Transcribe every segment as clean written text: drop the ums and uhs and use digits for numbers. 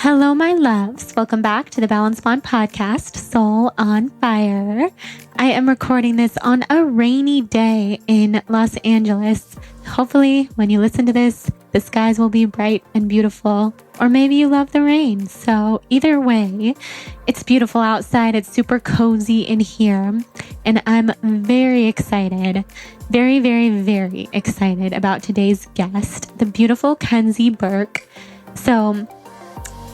Hello, my loves. Welcome back to the Balance Bond podcast, Soul on Fire. I am recording this on a rainy day in Los Angeles. Hopefully, when you listen to this, the skies will be bright and beautiful, or maybe you love the rain. So either way, it's beautiful outside. It's super cozy in here, and I'm very excited, very, very, very excited about today's guest, the beautiful Kenzie Burke. So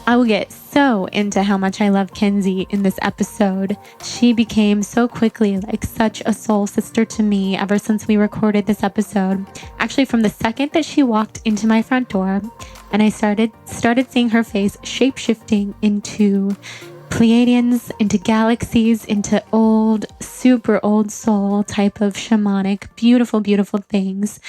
I will get so into how much I love Kenzie in this episode. She became so quickly like such a soul sister to me ever since we recorded this episode. Actually, from the second that she walked into my front door and I started seeing her face shape-shifting into Pleiadians, into galaxies, into old, super old soul type of shamanic, beautiful, beautiful things.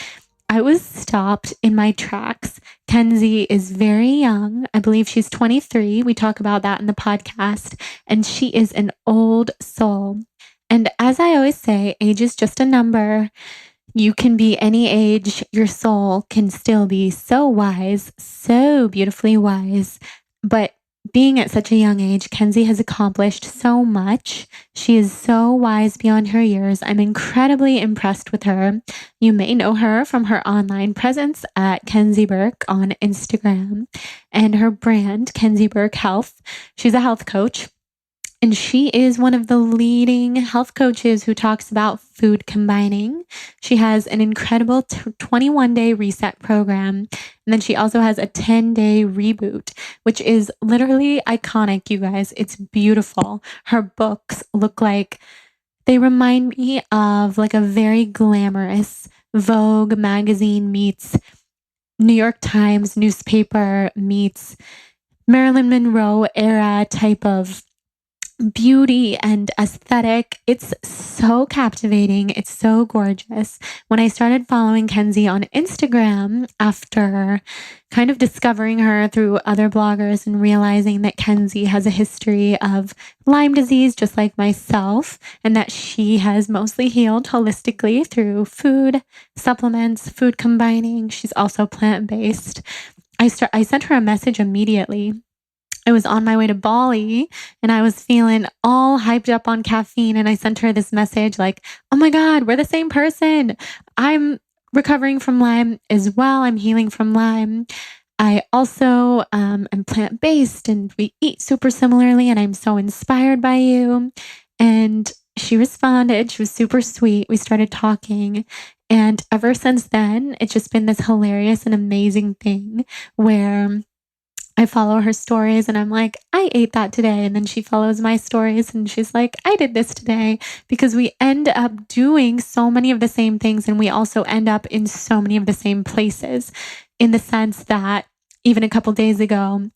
I was stopped in my tracks. Kenzie is very young. I believe she's 23. We talk about that in the podcast. And she is an old soul. And as I always say, age is just a number. You can be any age. Your soul can still be so wise, so beautifully wise. But being at such a young age, Kenzie has accomplished so much. She is so wise beyond her years. I'm incredibly impressed with her. You may know her from her online presence at Kenzie Burke on Instagram and her brand, Kenzie Burke Health. She's a health coach. And she is one of the leading health coaches who talks about food combining. She has an incredible 21-day reset program. And then she also has a 10-day reboot, which is literally iconic, you guys. It's beautiful. Her books they remind me of like a very glamorous Vogue magazine meets New York Times newspaper meets Marilyn Monroe era type of beauty and aesthetic. It's so captivating. It's so gorgeous. When I started following Kenzie on Instagram after kind of discovering her through other bloggers and realizing that Kenzie has a history of Lyme disease, just like myself, and that she has mostly healed holistically through food, supplements, food combining. She's also plant-based. I sent her a message immediately. I was on my way to Bali and I was feeling all hyped up on caffeine. And I sent her this message like, oh my God, we're the same person. I'm recovering from Lyme as well. I'm healing from Lyme. I also am plant-based and we eat super similarly. And I'm so inspired by you. And she responded. She was super sweet. We started talking. And ever since then, it's just been this hilarious and amazing thing where I follow her stories and I'm like, I ate that today. And then she follows my stories and she's like, I did this today, because we end up doing so many of the same things. And we also end up in so many of the same places, in the sense that even a couple days ago,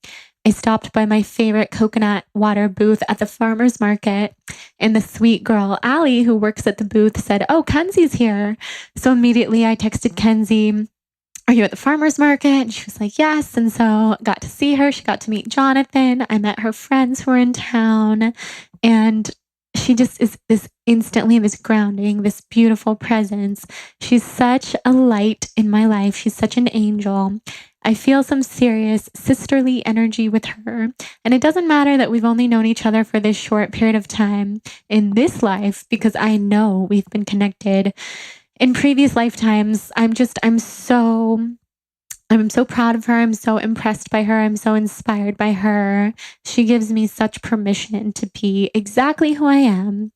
I stopped by my favorite coconut water booth at the farmer's market, and the sweet girl, Allie, who works at the booth, said, oh, Kenzie's here. So immediately I texted Kenzie, are you at the farmer's market? And she was like, yes. And so got to see her. She got to meet Jonathan. I met her friends who were in town. And she just is this grounding, this beautiful presence. She's such a light in my life. She's such an angel. I feel some serious sisterly energy with her. And it doesn't matter that we've only known each other for this short period of time in this life, because I know we've been connected in previous lifetimes. I'm so proud of her. I'm so impressed by her. I'm so inspired by her. She gives me such permission to be exactly who I am.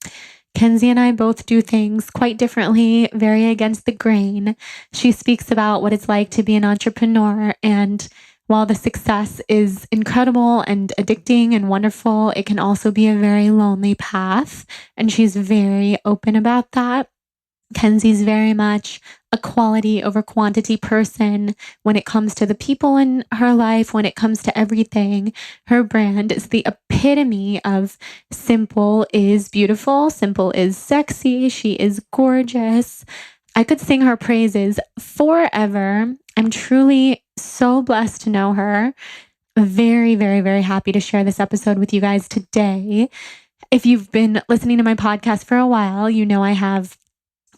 Kenzie and I both do things quite differently, very against the grain. She speaks about what it's like to be an entrepreneur, and while the success is incredible and addicting and wonderful, it can also be a very lonely path, and she's very open about that. Kenzie's very much a quality over quantity person when it comes to the people in her life, when it comes to everything. Her brand is the epitome of simple is beautiful, simple is sexy, she is gorgeous. I could sing her praises forever. I'm truly so blessed to know her. Very, very, very happy to share this episode with you guys today. If you've been listening to my podcast for a while, you know I have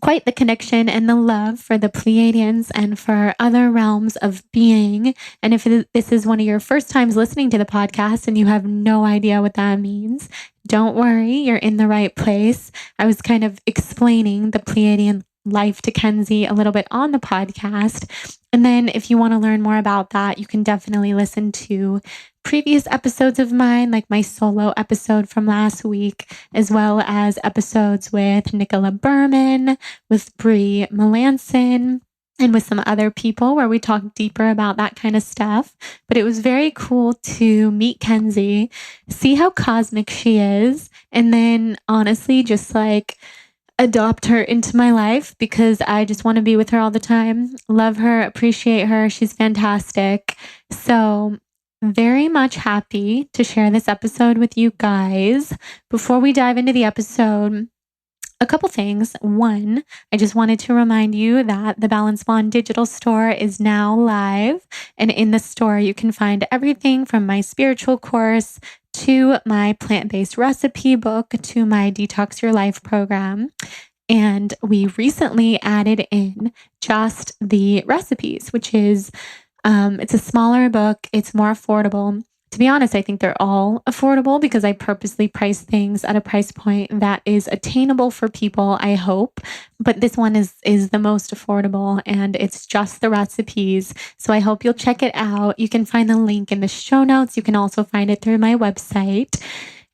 quite the connection and the love for the Pleiadians and for other realms of being. And if this is one of your first times listening to the podcast and you have no idea what that means, don't worry, you're in the right place. I was kind of explaining the Pleiadian life to Kenzie a little bit on the podcast. And then if you want to learn more about that, you can definitely listen to previous episodes of mine, like my solo episode from last week, as well as episodes with Nicola Berman, with Brie Melanson, and with some other people where we talk deeper about that kind of stuff. But it was very cool to meet Kenzie, see how cosmic she is, and then honestly just like adopt her into my life because I just want to be with her all the time. Love her, appreciate her. She's fantastic. So very much happy to share this episode with you guys. Before we dive into the episode, a couple things. One, I just wanted to remind you that the Balance Bond digital store is now live. And in the store, you can find everything from my spiritual course to my plant-based recipe book to my Detox Your Life program. And we recently added in just the recipes, which is, it's a smaller book. It's more affordable. To be honest, I think they're all affordable because I purposely price things at a price point that is attainable for people, I hope. But this one is the most affordable and it's just the recipes. So I hope you'll check it out. You can find the link in the show notes. You can also find it through my website.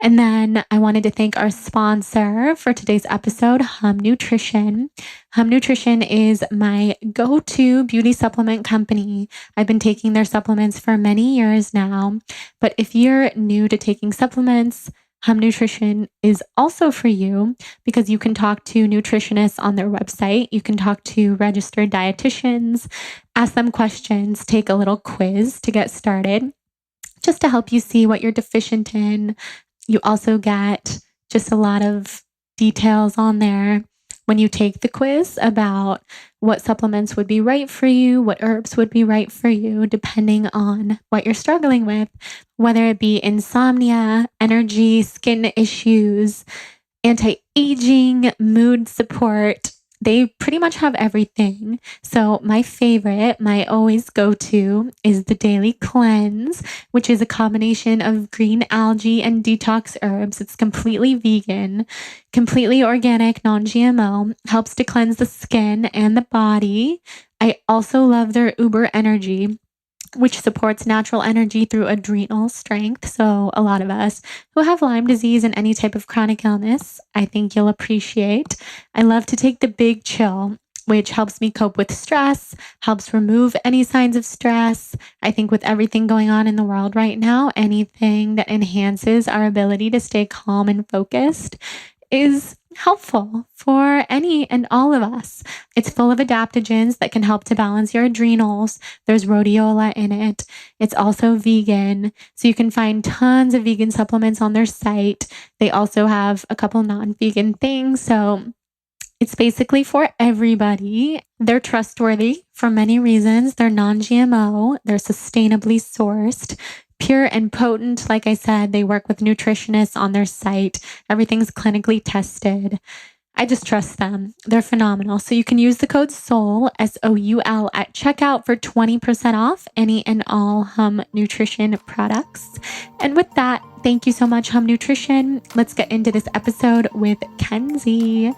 And then I wanted to thank our sponsor for today's episode, Hum Nutrition. Hum Nutrition is my go-to beauty supplement company. I've been taking their supplements for many years now. But if you're new to taking supplements, Hum Nutrition is also for you because you can talk to nutritionists on their website. You can talk to registered dietitians, ask them questions, take a little quiz to get started, just to help you see what you're deficient in. You also get just a lot of details on there when you take the quiz about what supplements would be right for you, what herbs would be right for you, depending on what you're struggling with, whether it be insomnia, energy, skin issues, anti-aging, mood support. They pretty much have everything. So my favorite, my always go-to is the Daily Cleanse, which is a combination of green algae and detox herbs. It's completely vegan, completely organic, non-GMO, helps to cleanse the skin and the body. I also love their Uber Energy, which supports natural energy through adrenal strength. So a lot of us who have Lyme disease and any type of chronic illness, I think you'll appreciate. I love to take the Big Chill, which helps me cope with stress, helps remove any signs of stress. I think with everything going on in the world right now, anything that enhances our ability to stay calm and focused is helpful for any and all of us. It's full of adaptogens that can help to balance your adrenals. There's rhodiola in it. It's also vegan. So you can find tons of vegan supplements on their site. They also have a couple non-vegan things. So it's basically for everybody. They're trustworthy for many reasons. They're non-GMO. They're sustainably sourced. Pure and potent. Like I said, they work with nutritionists on their site. Everything's clinically tested. I just trust them. They're phenomenal. So you can use the code SOUL, SOUL, at checkout for 20% off any and all Hum Nutrition products. And with that, thank you so much, Hum Nutrition. Let's get into this episode with Kenzie.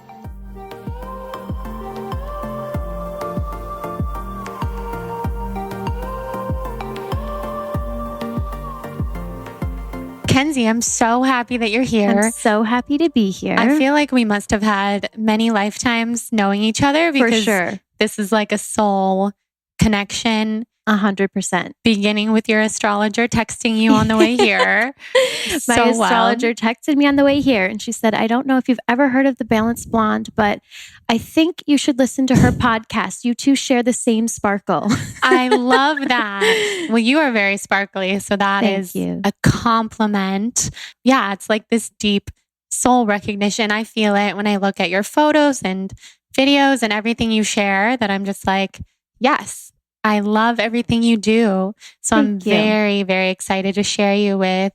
Kenzie, I'm so happy that you're here. I'm so happy to be here. I feel like we must have had many lifetimes knowing each other because For sure. This is like a soul connection. 100%. Beginning with your astrologer texting you on the way here. My astrologer texted me on the way here and she said, I don't know if you've ever heard of the Balanced Blonde, but I think you should listen to her podcast. You two share the same sparkle. I love that. Well, you are very sparkly, so that is a compliment. Yeah, it's like this deep soul recognition. I feel it when I look at your photos and videos and everything you share that I'm just like, yes, I love everything you do. So I'm very, very excited to share you with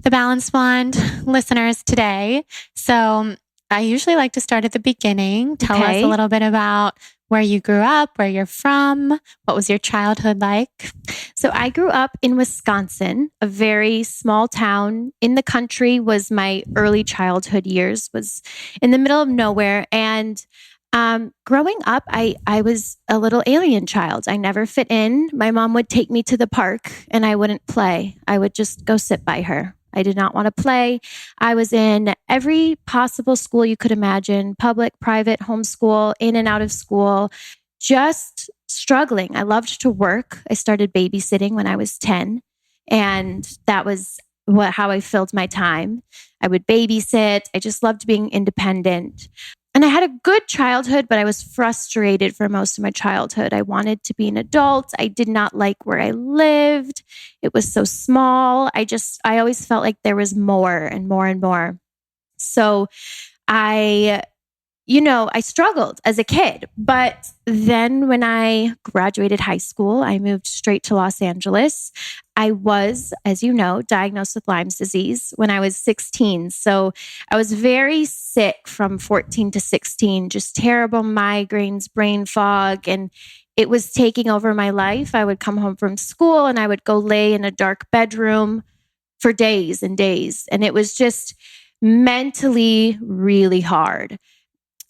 the Balanced Blonde listeners today. So I usually like to start at the beginning. Tell us Okay. a little bit about where you grew up, where you're from, what was your childhood like? So I grew up in Wisconsin, a very small town in the country. Was my early childhood years, was in the middle of nowhere. And growing up, I was a little alien child. I never fit in. My mom would take me to the park and I wouldn't play. I would just go sit by her. I did not want to play. I was in every possible school you could imagine, public, private, homeschool, in and out of school, just struggling. I loved to work. I started babysitting when I was 10, and that was how I filled my time. I would babysit. I just loved being independent. And I had a good childhood, but I was frustrated for most of my childhood. I wanted to be an adult. I did not like where I lived. It was so small. I always felt like there was more and more and more. So I struggled as a kid. But then when I graduated high school, I moved straight to Los Angeles. I was, as you know, diagnosed with Lyme's disease when I was 16. So I was very sick from 14 to 16, just terrible migraines, brain fog, and it was taking over my life. I would come home from school and I would go lay in a dark bedroom for days and days. And it was just mentally really hard.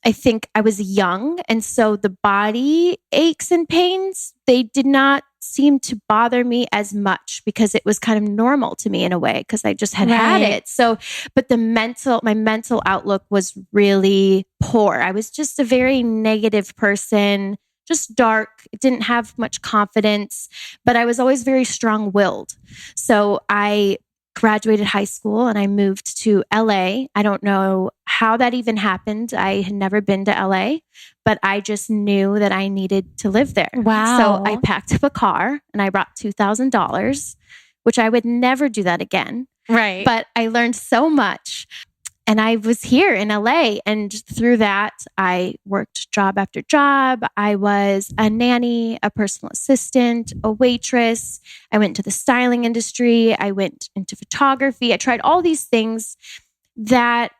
I think I was young. And so the body aches and pains, they did not seem to bother me as much because it was kind of normal to me in a way because I just had it. So, but my mental outlook was really poor. I was just a very negative person, just dark, didn't have much confidence, but I was always very strong-willed. So I graduated high school and I moved to LA. I don't know how that even happened. I had never been to LA, but I just knew that I needed to live there. Wow. So I packed up a car and I brought $2,000, which I would never do that again. Right. But I learned so much. And I was here in LA. And through that, I worked job after job. I was a nanny, a personal assistant, a waitress. I went to the styling industry. I went into photography. I tried all these things that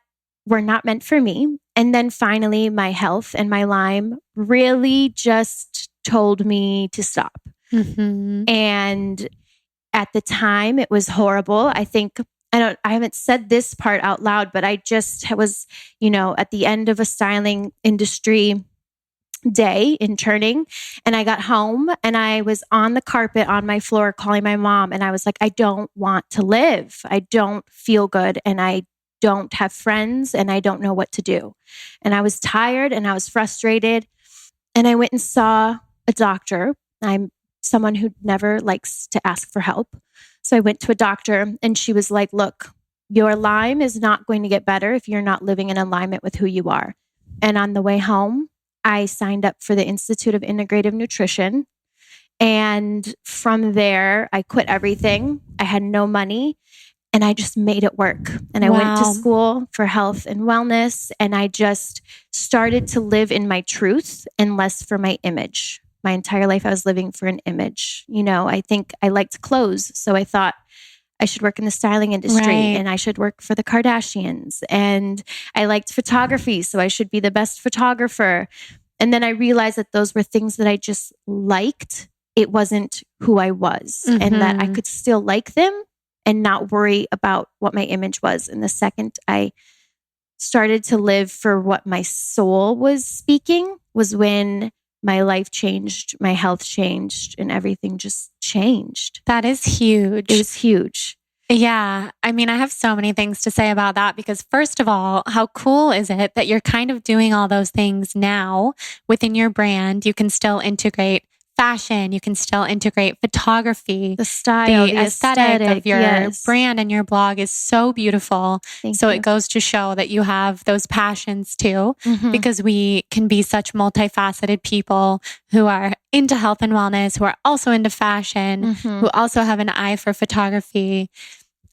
were not meant for me. And then finally, my health and my Lyme really just told me to stop. Mm-hmm. And at the time, it was horrible. I haven't said this part out loud, but I just was, at the end of a styling industry day interning, and I got home and I was on the carpet on my floor calling my mom. And I was like, I don't want to live. I don't feel good. And I don't have friends and I don't know what to do. And I was tired and I was frustrated. And I went and saw a doctor. I'm someone who never likes to ask for help. So I went to a doctor and she was like, look, your Lyme is not going to get better if you're not living in alignment with who you are. And on the way home, I signed up for the Institute of Integrative Nutrition. And from there, I quit everything. I had no money and I just made it work. And I went to school for health and wellness. And I just started to live in my truth and less for my image. My entire life, I was living for an image. I think I liked clothes. So I thought I should work in the styling industry and I should work for the Kardashians. And I liked photography. So I should be the best photographer. And then I realized that those were things that I just liked. It wasn't who I was, and that I could still like them and not worry about what my image was. And the second I started to live for what my soul was speaking was when my life changed, my health changed, and everything just changed. That is huge. It was huge. Yeah. I mean, I have so many things to say about that because first of all, how cool is it that you're kind of doing all those things now within your brand? You can still integrate fashion. You can still integrate photography. The style, the aesthetic of your brand and your blog is so beautiful. Thank you. It goes to show that you have those passions too, because we can be such multifaceted people who are into health and wellness, who are also into fashion, who also have an eye for photography.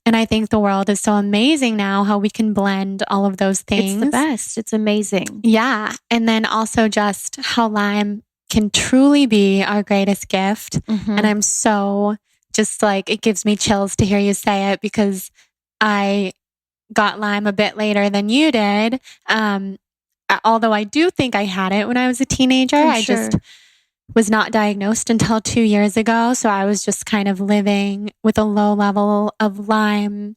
And I think the world is so amazing now how we can blend all of those things. It's the best. It's amazing. Yeah. And then also just how Lyme can truly be our greatest gift. And I'm so just like, it gives me chills to hear you say it because I got Lyme a bit later than you did. Although I do think I had it when I was a teenager. I just was not diagnosed until 2 years ago. So I was just kind of living with a low level of Lyme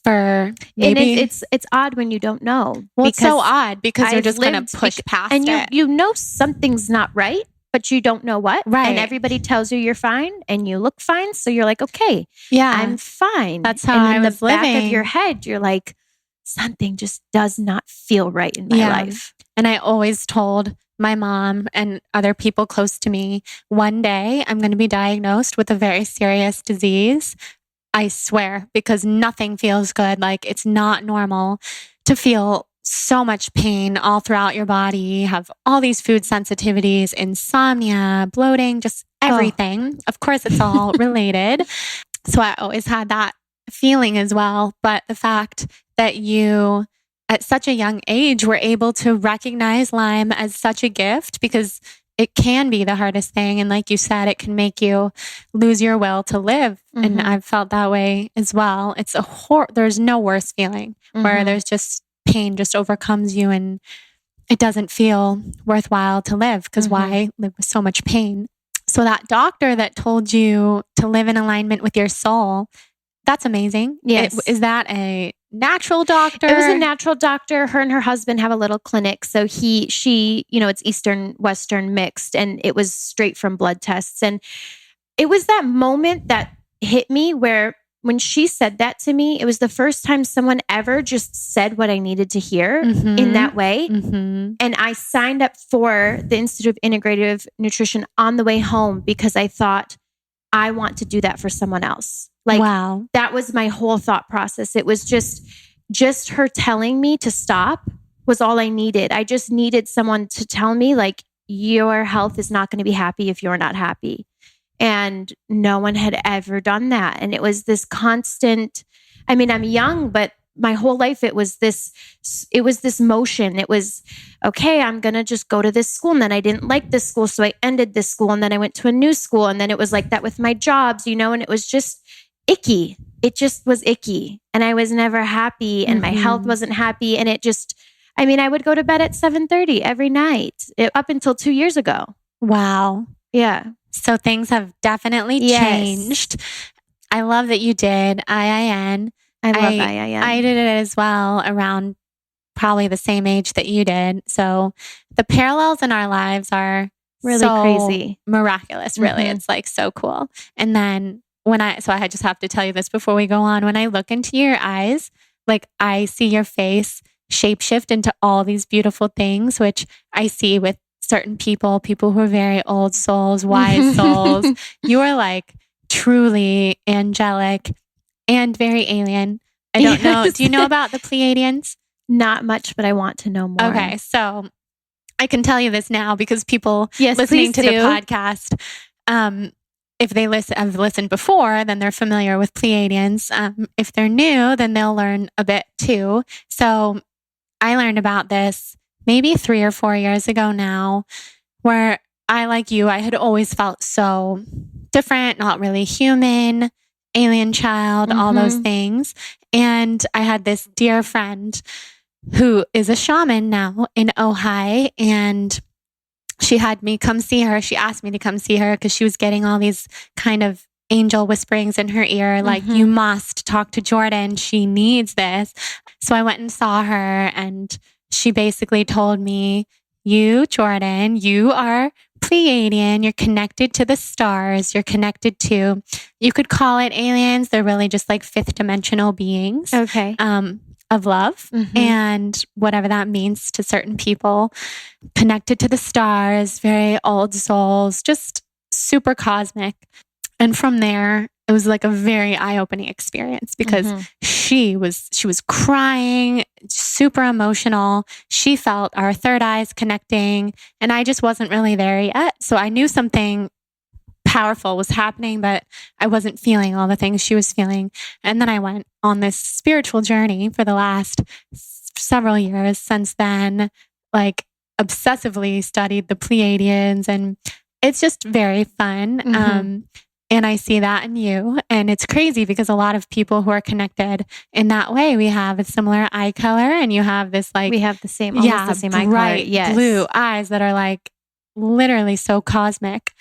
for maybe. And it's odd when you don't know. Well, it's so odd because you're just going to push past and it. You know something's not right, but you don't know what. Right. And everybody tells you you're fine and you look fine. So you're like, okay, I'm fine. That's how I was living. In the back of your head, you're like, something just does not feel right in my life. And I always told my mom and other people close to me, one day I'm going to be diagnosed with a very serious disease. I swear, because nothing feels good. Like, it's not normal to feel so much pain all throughout your body, have all these food sensitivities, insomnia, bloating, just everything. Of course, it's all related. So I always had that feeling as well. But the fact that you, at such a young age, were able to recognize Lyme as such a gift, because it can be the hardest thing. And like you said, it can make you lose your will to live. Mm-hmm. And I've felt that way as well. It's there's no worse feeling where there's just pain just overcomes you and it doesn't feel worthwhile to live, because why live with so much pain? So that doctor that told you to live in alignment with your soul, that's amazing. Yes. Is that a natural doctor? It was a natural doctor. Her and her husband have a little clinic. So she, it's Eastern, Western mixed, and it was straight from blood tests. And it was that moment that hit me where when she said that to me, it was the first time someone ever just said what I needed to hear in that way. And I signed up for the Institute of Integrative Nutrition on the way home because I thought, I want to do that for someone else. Like, wow. That was my whole thought process. It was just her telling me to stop was all I needed. I just needed someone to tell me, like, your health is not going to be happy if you're not happy. And no one had ever done that. And it was this constant, I'm young, but my whole life, it was this motion. It was, okay, I'm going to just go to this school. And then I didn't like this school. So I ended this school. And then I went to a new school. And then it was like that with my jobs, and it was just icky. It just was icky. And I was never happy and my health wasn't happy. And it just, I would go to bed at 7:30 every night up until 2 years ago. Wow. Yeah. So things have definitely changed. I love that you did IIN. I love IIN. I did it as well around probably the same age that you did. So the parallels in our lives are really so crazy, miraculous. Really, it's like so cool. And then I just have to tell you this before we go on. When I look into your eyes, like, I see your face shapeshift into all these beautiful things, which I see with certain people who are very old souls, wise souls. You are like truly angelic and very alien. I don't know. Do you know about the Pleiadians? Not much, but I want to know more. Okay. So I can tell you this now because people listening to the podcast, if they have listened before, then they're familiar with Pleiadians. If they're new, then they'll learn a bit too. So I learned about this maybe 3 or 4 years ago now, where I, like you, I had always felt so different, not really human, alien child, all those things. And I had this dear friend who is a shaman now in Ojai, and she had me come see her. She asked me to come see her because she was getting all these kind of angel whisperings in her ear, like, you must talk to Jordan. She needs this. So I went and saw her, and she basically told me, you, Jordan, you are Pleiadian. You're connected to the stars. You're connected to, you could call it aliens. They're really just like fifth dimensional beings. Okay. Of love and whatever that means to certain people. Connected to the stars, very old souls, just super cosmic. And from there, it was like a very eye-opening experience because she was crying, super emotional. She felt our third eyes connecting, and I just wasn't really there yet. So I knew something powerful was happening, but I wasn't feeling all the things she was feeling. And then I went on this spiritual journey for the last several years since then, like obsessively studied the Pleiadians, and it's just very fun. And I see that in you. And it's crazy because a lot of people who are connected in that way, we have a similar eye color, and you have this like, we have the same, almost the same eye color. bright Yes. blue eyes that are like literally so cosmic.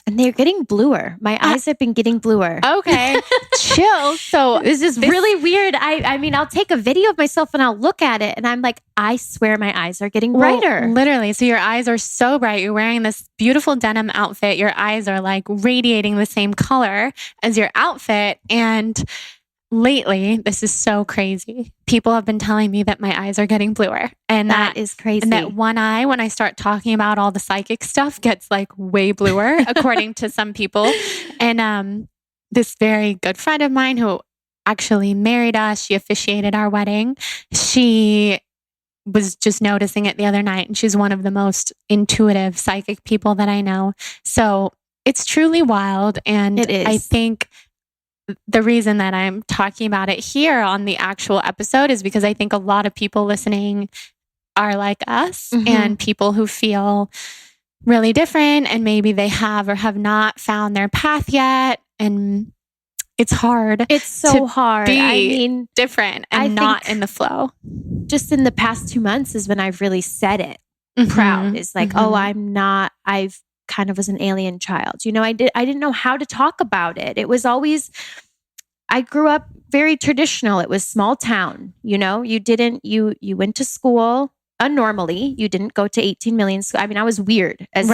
And they're getting bluer. My eyes have been getting bluer. Okay. Chill. So this is really weird. I mean, I'll take a video of myself and I'll look at it and I'm like, I swear my eyes are getting brighter. Literally. So your eyes are so bright. You're wearing this beautiful denim outfit. Your eyes are like radiating the same color as your outfit. And lately, this is so crazy. People have been telling me that my eyes are getting bluer. And that is crazy. And that one eye, when I start talking about all the psychic stuff, gets like way bluer, according to some people. And this very good friend of mine who actually married us, she officiated our wedding. She was just noticing it the other night. And she's one of the most intuitive psychic people that I know. So it's truly wild. And it is. I think the reason that I'm talking about it here on the actual episode is because I think a lot of people listening are like us, and people who feel really different, and maybe they have or have not found their path yet. And it's hard. It's so hard. I mean, different and not in the flow. Just in the past 2 months is when I've really said it proud. It's like, oh, I've kind of was an alien child. You know, I didn't know how to talk about it. It was always, I grew up very traditional. It was small town. You know, you went to school normally. You didn't go to 18 million schools. I mean, I was weird I was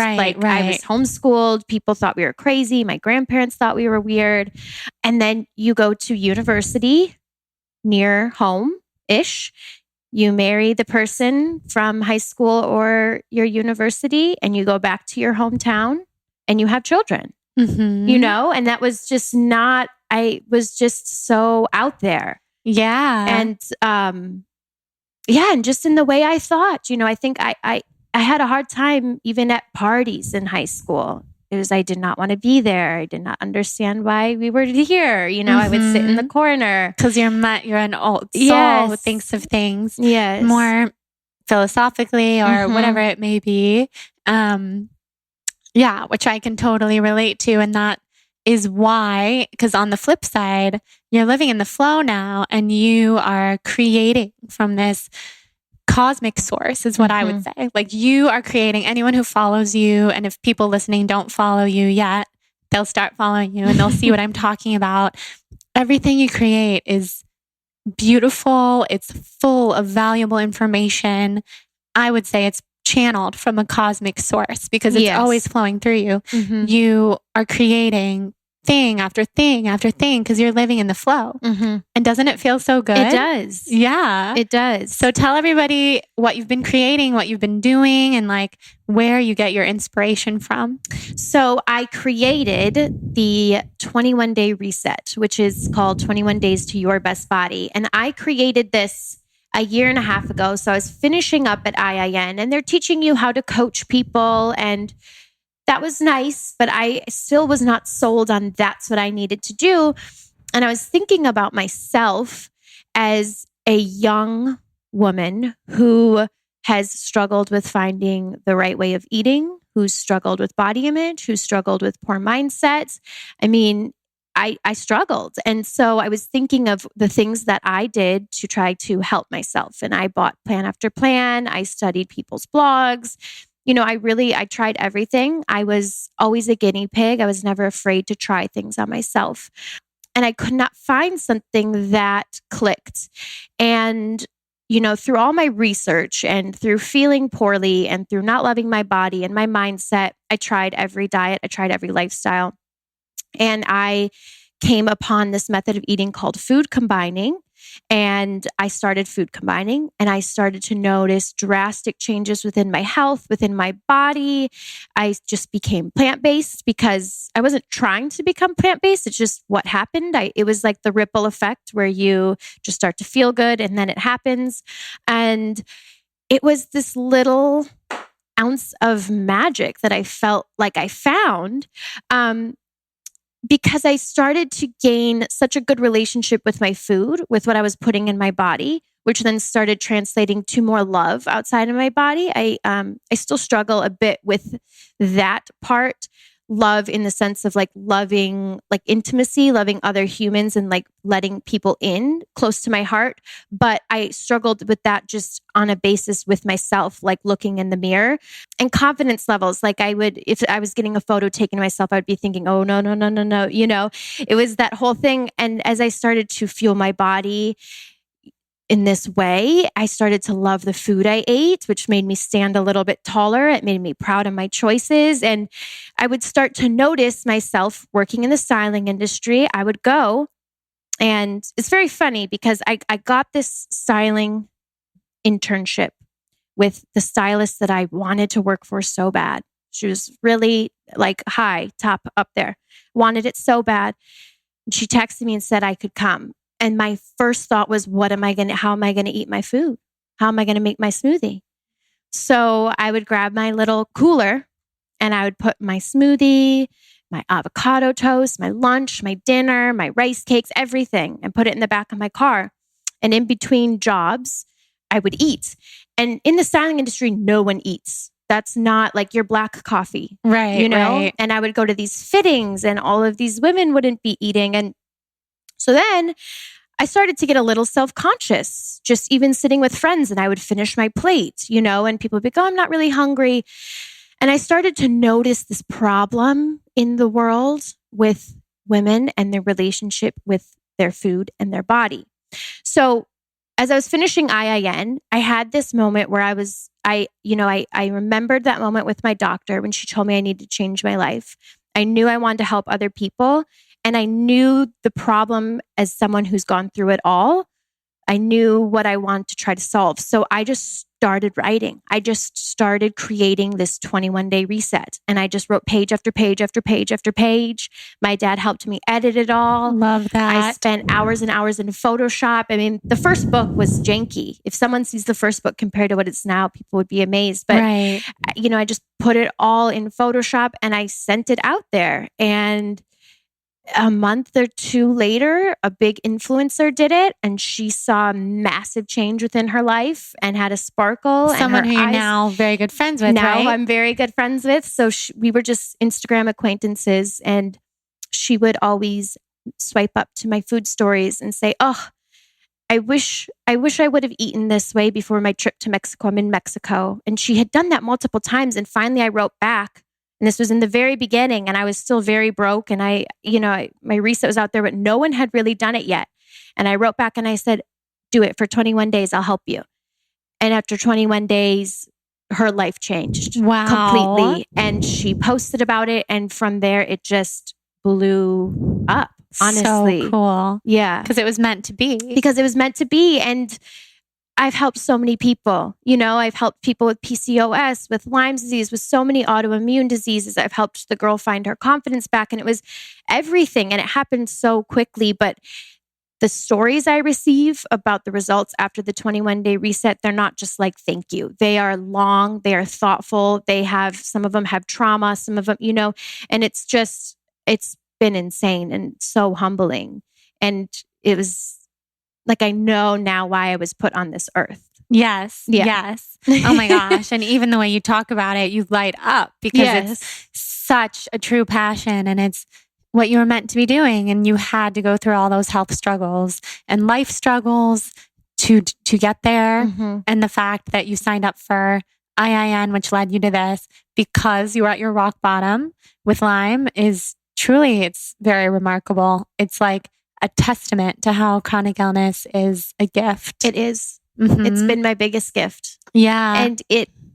homeschooled. People thought we were crazy. My grandparents thought we were weird. And then you go to university near home-ish. You marry the person from high school or your university, and you go back to your hometown and you have children, you know? And that was just I was just so out there. Yeah. And, and just in the way I thought, you know, I think I had a hard time even at parties in high school. It was, I did not want to be there. I did not understand why we were here. You know, I would sit in the corner. Because you're an old soul who thinks of things more philosophically or whatever it may be. Which I can totally relate to. And that is why, because on the flip side, you're living in the flow now and you are creating from this cosmic source is what I would say. Like, you are creating. Anyone who follows you, and if people listening don't follow you yet, they'll start following you and they'll see what I'm talking about. Everything you create is beautiful. It's full of valuable information. I would say it's channeled from a cosmic source because it's always flowing through you. You are creating thing after thing after thing because you're living in the flow. And doesn't it feel so good? It does. Yeah. It does. So tell everybody what you've been creating, what you've been doing, and like where you get your inspiration from. So I created the 21-day reset, which is called 21 Days to Your Best Body. And I created this a year and a half ago. So I was finishing up at IIN and they're teaching you how to coach people, and that was nice, but I still was not sold on that's what I needed to do. And I was thinking about myself as a young woman who has struggled with finding the right way of eating, who's struggled with body image, who's struggled with poor mindsets. I mean, I struggled. And so I was thinking of the things that I did to try to help myself. And I bought plan after plan. I studied people's blogs. You know, I tried everything. I was always a guinea pig. I was never afraid to try things on myself. And I could not find something that clicked. And, you know, through all my research and through feeling poorly and through not loving my body and my mindset, I tried every diet. I tried every lifestyle. And I came upon this method of eating called food combining. And I started food combining and I started to notice drastic changes within my health, within my body. I just became plant-based because I wasn't trying to become plant-based. It's just what happened. It was like the ripple effect where you just start to feel good and then it happens. And it was this little ounce of magic that I felt like I found. Because I started to gain such a good relationship with my food, with what I was putting in my body, which then started translating to more love outside of my body. I still struggle a bit with that part. love in the sense of like loving, like intimacy, loving other humans and like letting people in close to my heart. But I struggled with that just on a basis with myself, like looking in the mirror and confidence levels. Like if I was getting a photo taken of myself, I'd be thinking, oh, no, no, no, no, no. It was that whole thing. And as I started to feel my body in this way, I started to love the food I ate, which made me stand a little bit taller. It made me proud of my choices. And I would start to notice myself working in the styling industry. I would go, and it's very funny because I got this styling internship with the stylist that I wanted to work for so bad. She was really like high, top up there. Wanted it so bad. She texted me and said I could come. And my first thought was, how am I going to eat my food? How am I going to make my smoothie? So I would grab my little cooler and I would put my smoothie, my avocado toast, my lunch, my dinner, my rice cakes, everything, and put it in the back of my car. And in between jobs, I would eat. And in the styling industry, no one eats. That's not like your black coffee. Right. Right. And I would go to these fittings and all of these women wouldn't be eating. And so then I started to get a little self-conscious, just even sitting with friends, and I would finish my plate, and people would be like, oh, I'm not really hungry. And I started to notice this problem in the world with women and their relationship with their food and their body. So as I was finishing IIN, I had this moment where I remembered that moment with my doctor when she told me I needed to change my life. I knew I wanted to help other people. And I knew the problem as someone who's gone through it all. I knew what I wanted to try to solve. So I just started writing. I just started creating this 21-day reset. And I just wrote page after page after page after page. My dad helped me edit it all. Love that. I spent hours and hours in Photoshop. I mean, the first book was janky. If someone sees the first book compared to what it's now, people would be amazed. But, right. I just put it all in Photoshop and I sent it out there. And a month or two later, a big influencer did it and she saw a massive change within her life and had a sparkle. Someone who you're now very good friends with, now right? I'm very good friends with. So we were just Instagram acquaintances and she would always swipe up to my food stories and say, oh, I wish I would have eaten this way before my trip to Mexico. I'm in Mexico. And she had done that multiple times. And finally I wrote back. And this was in the very beginning and I was still very broke. And my reset was out there, but no one had really done it yet. And I wrote back and I said, do it for 21 days. I'll help you. And after 21 days, her life changed. Wow. Completely. And she posted about it. And from there, it just blew up, honestly. So cool. Yeah. Because it was meant to be. Because it was meant to be. And I've helped so many people. I've helped people with PCOS, with Lyme disease, with so many autoimmune diseases. I've helped the girl find her confidence back and it was everything. And it happened so quickly. But the stories I receive about the results after the 21-day reset, they're not just like, thank you. They are long, they are thoughtful. Some of them have trauma, some of them, and it's been insane and so humbling. And it was like, I know now why I was put on this earth. Yes. Yeah. Yes. Oh my gosh. And even the way you talk about it, you light up because it's such a true passion and it's what you were meant to be doing. And you had to go through all those health struggles and life struggles to get there. Mm-hmm. And the fact that you signed up for IIN, which led you to this because you were at your rock bottom with Lyme is truly, it's very remarkable. It's like a testament to how chronic illness is a gift. It is. Mm-hmm. It's been my biggest gift. Yeah. And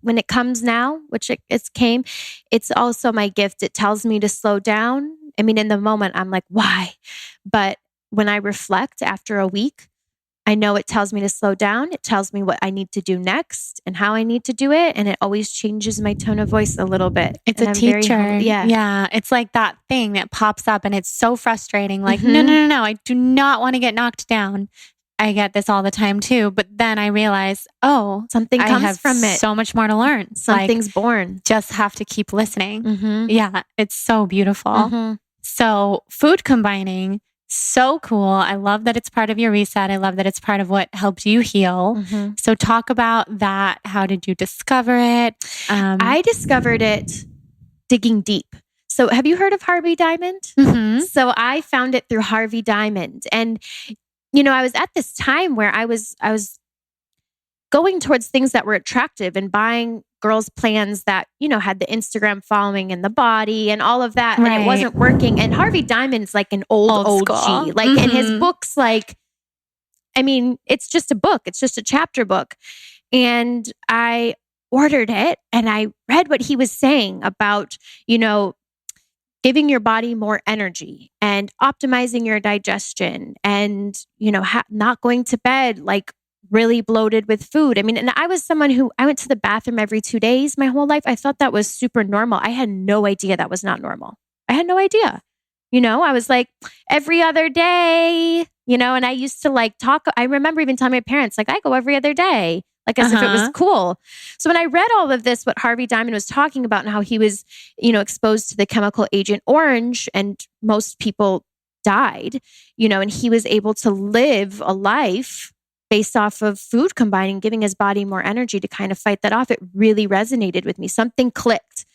when it comes now, which it came, it's also my gift. It tells me to slow down. I mean, in the moment, I'm like, why? But when I reflect after a week, I know it tells me to slow down. It tells me what I need to do next and how I need to do it. And it always changes my tone of voice a little bit. It's a teacher. Yeah. It's like that thing that pops up and it's so frustrating. Like, no. I do not want to get knocked down. I get this all the time too. But then I realize, something comes from it. So much more to learn. Something's born. Just have to keep listening. Mm-hmm. Yeah. It's so beautiful. Mm-hmm. So food combining, so cool. I love that it's part of your reset. I love that it's part of what helped you heal. Mm-hmm. So talk about that. How did you discover it? I discovered it digging deep. So have you heard of Harvey Diamond? Mm-hmm. So I found it through Harvey Diamond. And, I was at this time where I was going towards things that were attractive and buying girls' plans that, had the Instagram following and the body and all of that. Right. And it wasn't working. And Harvey Diamond's like an old OG. School. Like, and his books, like, it's just a book. It's just a chapter book. And I ordered it and I read what he was saying about, giving your body more energy and optimizing your digestion and, not going to bed like really bloated with food. And I was someone who I went to the bathroom every 2 days my whole life. I thought that was super normal. I had no idea that was not normal. I had no idea. I was like every other day, and I used to like talk. I remember even telling my parents, like, I go every other day, like as if it was cool. So when I read all of this, what Harvey Diamond was talking about and how he was, exposed to the chemical agent orange and most people died, and he was able to live a life based off of food combining, giving his body more energy to kind of fight that off. It really resonated with me. Something clicked.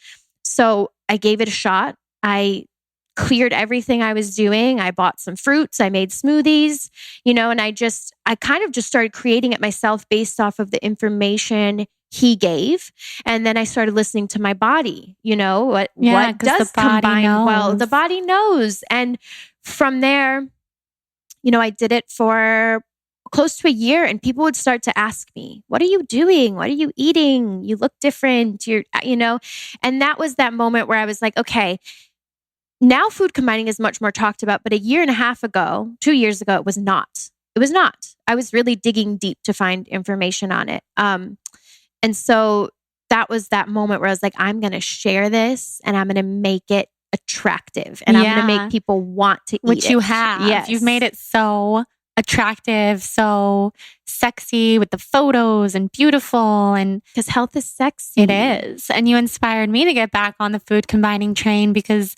So I gave it a shot. I cleared everything I was doing. I bought some fruits. I made smoothies, and I kind of just started creating it myself based off of the information he gave. And then I started listening to my body, what does combine well. The body knows. And from there, I did it for close to a year and people would start to ask me, what are you doing? What are you eating? You look different. And that was that moment where I was like, okay, now food combining is much more talked about, but a year and a half ago, 2 years ago, it was not. It was not. I was really digging deep to find information on it. And so that was that moment where I was like, I'm going to share this and I'm going to make it attractive and I'm going to make people want to eat it. Which you have. Yes. You've made it so attractive, so sexy with the photos and beautiful. And because health is sexy. It is. And you inspired me to get back on the food combining train because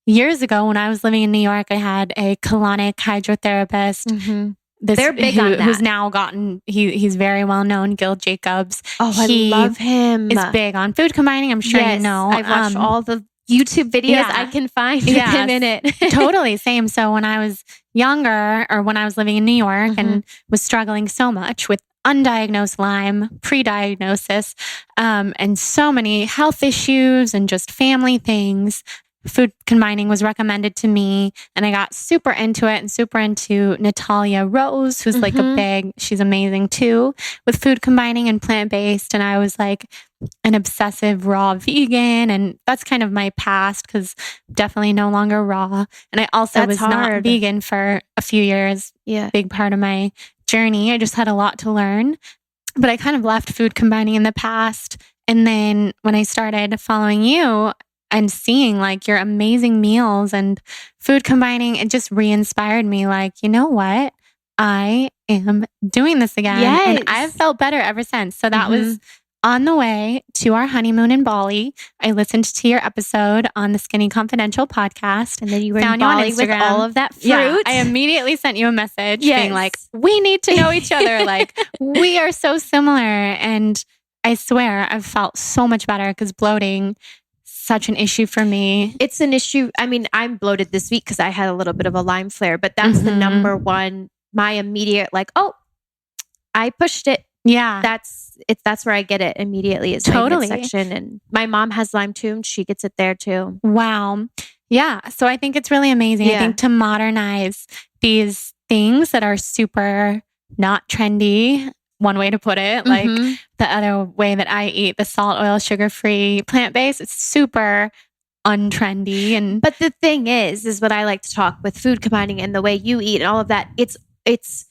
years ago when I was living in New York, I had a colonic hydrotherapist. Mm-hmm. They're big on that. Who's now gotten, he's very well known, Gil Jacobs. Oh, I love him. Is big on food combining. I'm sure you know. I've watched all the YouTube videos I can find with him in it. Totally. Same. So when I was younger or when I was living in New York and was struggling so much with undiagnosed Lyme, pre-diagnosis, and so many health issues and just family things, food combining was recommended to me and I got super into it and super into Natalia Rose, who's like she's amazing too with food combining and plant-based. And I was like an obsessive raw vegan and that's kind of my past because definitely no longer raw. And I also was not vegan for a few years. Yeah. Big part of my journey. I just had a lot to learn, but I kind of left food combining in the past. And then when I started following you, and seeing like your amazing meals and food combining, it just re-inspired me. Like, you know what? I am doing this again. Yes. And I've felt better ever since. So that was on the way to our honeymoon in Bali. I listened to your episode on the Skinny Confidential podcast. And then you were in Bali with all of that fruit. Yeah, I immediately sent you a message being like, we need to know each other. Like, we are so similar. And I swear I've felt so much better because bloating such an issue for me. It's an issue. I mean, I'm bloated this week because I had a little bit of a Lyme flare, but that's the number one, my immediate like, oh, I pushed it. Yeah. That's where I get it immediately is my midsection. And my mom has Lyme too, and she gets it there too. Wow. Yeah. So I think it's really amazing. I think to modernize these things that are super not trendy, one way to put it, like the other way that I eat, the salt, oil, sugar-free, plant-based, it's super untrendy. But the thing is what I like to talk with food combining and the way you eat and all of that, it's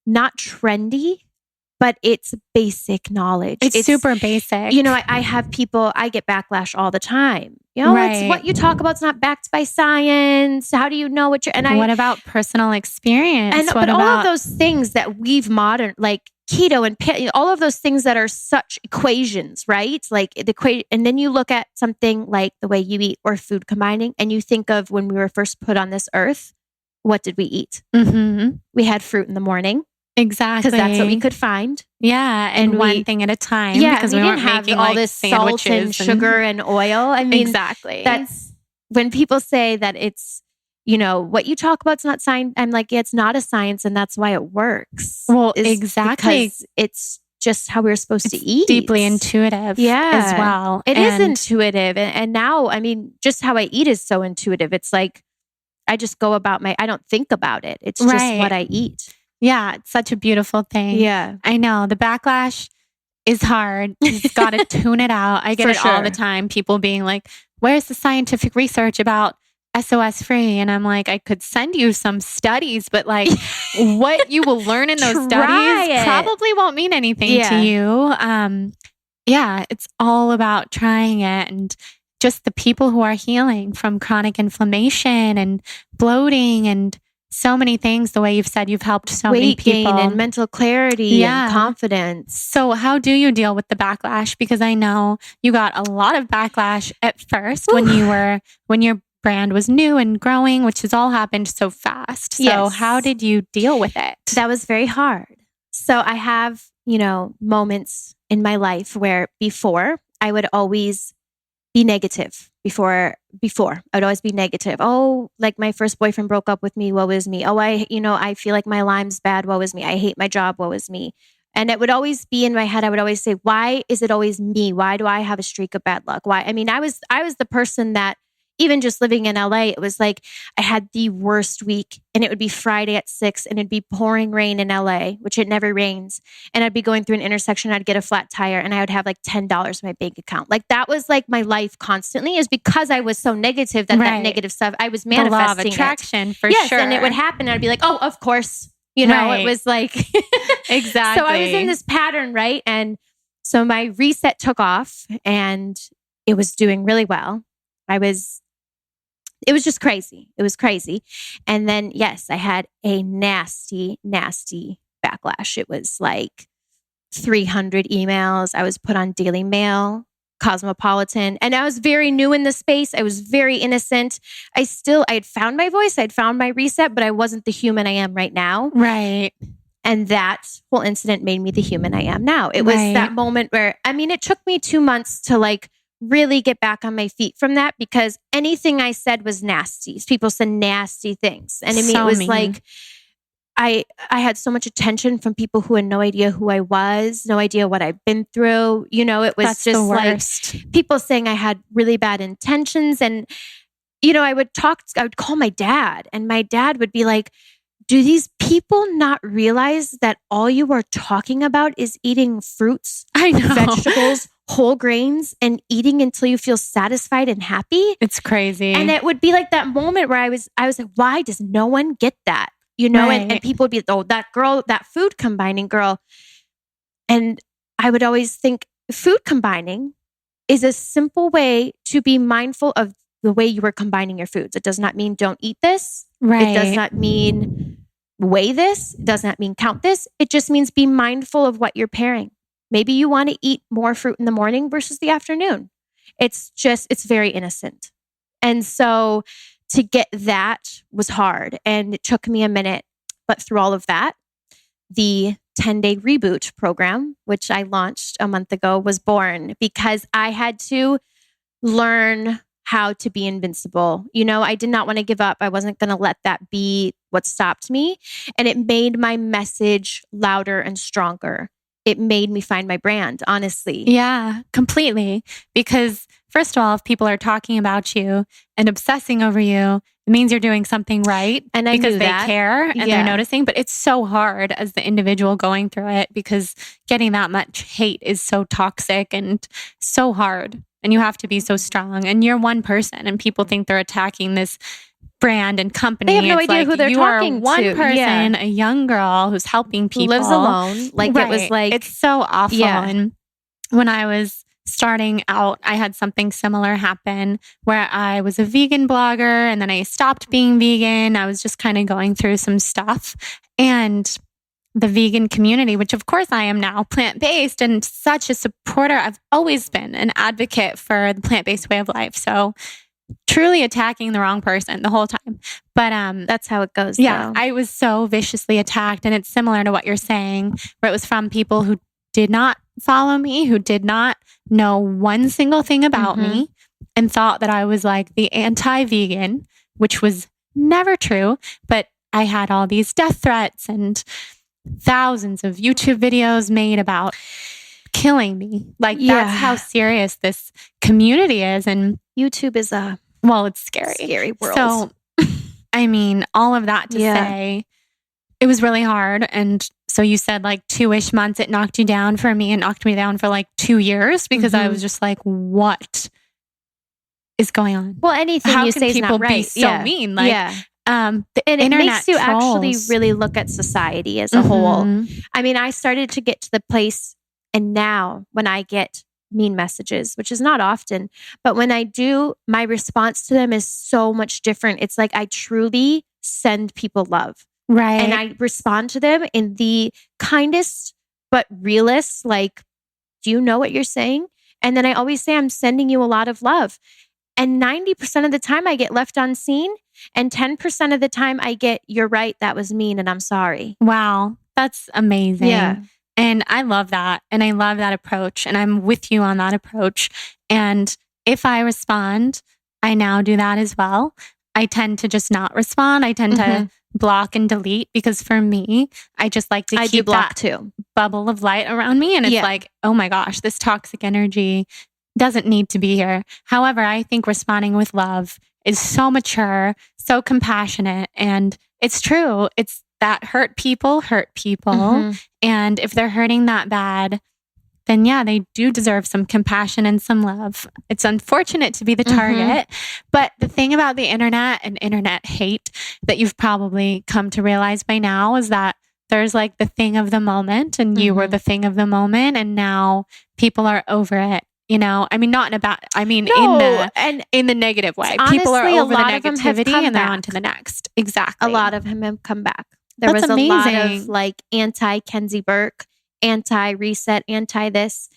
not trendy, but it's basic knowledge. It's super basic. I have people, I get backlash all the time. It's what you talk about is not backed by science. How do you know what you're... What about personal experience? But all of those things that we've modern, like keto and all of those things that are such equations, right? Like and then you look at something like the way you eat or food combining and you think of when we were first put on this earth, what did we eat? We had fruit in the morning. Exactly. Because that's what we could find. Yeah. And one thing at a time. Yeah. Because we we didn't weren't have making all like this salt and sugar and oil. I mean, exactly. That's when people say that it's, what you talk about is not science, I'm like, it's not a science, and that's why it works. Well, exactly. Because it's just how we're supposed to eat. Deeply intuitive as well. It is intuitive. And now, I mean, just how I eat is so intuitive. It's like, I just go about I don't think about it. It's just what I eat. Yeah. It's such a beautiful thing. Yeah. I know the backlash is hard. You've got to tune it out. I get it all the time. People being like, where's the scientific research about SOS free? And I'm like, I could send you some studies, but like what you will learn in those studies probably won't mean anything to you. It's all about trying it, and just the people who are healing from chronic inflammation and bloating and so many things. The way you've said, you've helped so many people. Weight gain and mental clarity and confidence. So how do you deal with the backlash? Because I know you got a lot of backlash at first when your brand was new and growing, which has all happened so fast. So how did you deal with it? That was very hard. So I have, moments in my life where before I would always be negative. Before I would always be negative. Oh, like my first boyfriend broke up with me. Woe is me. Oh, I feel like my Lyme's bad. Woe is me. I hate my job. Woe is me. And it would always be in my head. I would always say, why is it always me? Why do I have a streak of bad luck? Why? I mean, I was the person that, even just living in LA, it was like I had the worst week, and it would be Friday at 6 and it'd be pouring rain in LA, which it never rains. And I'd be going through an intersection. I'd get a flat tire and I would have like $10 in my bank account. Like that was like my life constantly, is because I was so negative that negative stuff, I was manifesting. The law of attraction for sure. And it would happen. And I'd be like, oh, of course, it was like, exactly. So I was in this pattern, right? And so my reset took off and it was doing really well. It was just crazy. It was crazy. And then, yes, I had a nasty, nasty backlash. It was like 300 emails. I was put on Daily Mail, Cosmopolitan, and I was very new in the space. I was very innocent. I had found my voice. I'd found my reset, but I wasn't the human I am right now. Right. And that whole incident made me the human I am now. It was that moment where, I mean, it took me 2 months to like really get back on my feet from that, because anything I said was nasty. People said nasty things. And to me, it was like, I had so much attention from people who had no idea who I was, no idea what I've been through. It was just like people saying I had really bad intentions. And, I would call my dad, and my dad would be like, do these people not realize that all you are talking about is eating fruits, vegetables, whole grains, and eating until you feel satisfied and happy? It's crazy. And it would be like that moment where I was like, why does no one get that? And people would be, oh, that girl, that food combining girl. And I would always think food combining is a simple way to be mindful of the way you are combining your foods. It does not mean don't eat this. It does not mean weigh this. It does not mean count this. It just means be mindful of what you're pairing. Maybe you want to eat more fruit in the morning versus the afternoon. It's very innocent. And so to get that was hard, and it took me a minute. But through all of that, the 10-day reboot program, which I launched a month ago, was born because I had to learn how to be invincible. I did not want to give up. I wasn't going to let that be what stopped me. And it made my message louder and stronger. It made me find my brand, honestly. Yeah, completely. Because first of all, if people are talking about you and obsessing over you, it means you're doing something right. And because they care and they're noticing. But it's so hard as the individual going through it, because getting that much hate is so toxic and so hard. And you have to be so strong. And you're one person, and people think they're attacking this brand and company. They have no idea who they're talking to. You are one person, a young girl who's helping people. Lives alone. It was like... It's so awful. Yeah. And when I was starting out, I had something similar happen where I was a vegan blogger, and then I stopped being vegan. I was just kind of going through some stuff. And the vegan community, which of course I am now, plant-based, and such a supporter. I've always been an advocate for the plant-based way of life. So truly attacking the wrong person the whole time. But that's how it goes. Yeah, I was so viciously attacked. And it's similar to what you're saying, where it was from people who did not follow me, who did not know one single thing about me. and thought that I was like the anti-vegan, which was never true. But I had all these death threats and thousands of YouTube videos made about killing me. Like that's how serious this community is. And YouTube is it's scary. Scary world. So, I mean, all of that to say, it was really hard. And so you said like 2-ish months, it knocked you down. For me, it knocked me down for like 2 years because I was just like, what is going on? Well, anything how you can say is people not right. be so mean? Like, and it makes you actually really look at society as a whole. I mean, I started to get to the place, and now when I get mean messages, which is not often, but when I do, my response to them is so much different. It's like I truly send people love. Right. And I respond to them in the kindest but realest, like, do you know what you're saying? And then I always say, I'm sending you a lot of love. And 90% of the time I get left unseen. And 10% of the time I get, you're right, that was mean and I'm sorry. Wow. That's amazing. Yeah. And I love that. And I love that approach. And I'm with you on that approach. And if I respond, I now do that as well. I tend to just not respond. I tend to block and delete because for me, I just like to keep that bubble of light around me. And it's like, oh my gosh, this toxic energy doesn't need to be here. However, I think responding with love is so mature, so compassionate. And it's true. It's that hurt people. And if they're hurting that bad, then they do deserve some compassion and some love. It's unfortunate to be the target. But the thing about the internet and internet hate that you've probably come to realize by now is that there's like the thing of the moment and you were the thing of the moment. And now people are over it. You know, I mean, not in a bad, I mean, in the negative way. Honestly, people are over the negativity and they're on to the next. Exactly. A lot of them have come back. There was a lot of like anti Kenzie Burke, anti reset, anti this.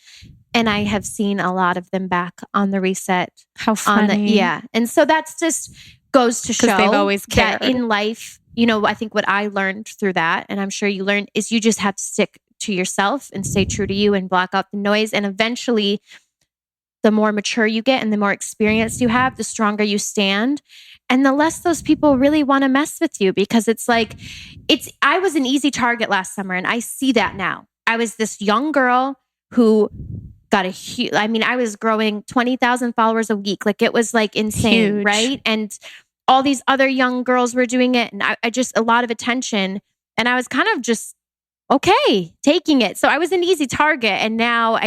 And I have seen a lot of them back on the reset. How funny. And so that's just goes to show they've always cared. That in life, you know, I think what I learned through that, and I'm sure you learned, is you just have to stick to yourself and stay true to you and block out the noise. And eventually, the more mature you get and the more experience you have, the stronger you stand. And the less those people really want to mess with you, because it's like, I was an easy target last summer and I see that now. I was this young girl who got I was growing 20,000 followers a week. Like it was like insane, right? And all these other young girls were doing it. And I just, a lot of attention. And I was kind of just, okay, taking it. So I was an easy target. And now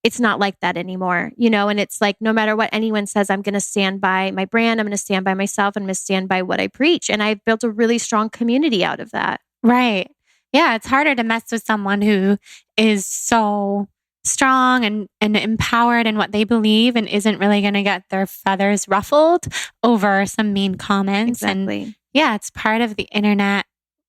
it's not like that anymore, you know? And it's like, no matter what anyone says, I'm going to stand by my brand. I'm going to stand by myself. I'm going to stand by what I preach. And I've built a really strong community out of that. Right. Yeah. It's harder to mess with someone who is so strong and empowered in what they believe and isn't really going to get their feathers ruffled over some mean comments. Exactly. And it's part of the internet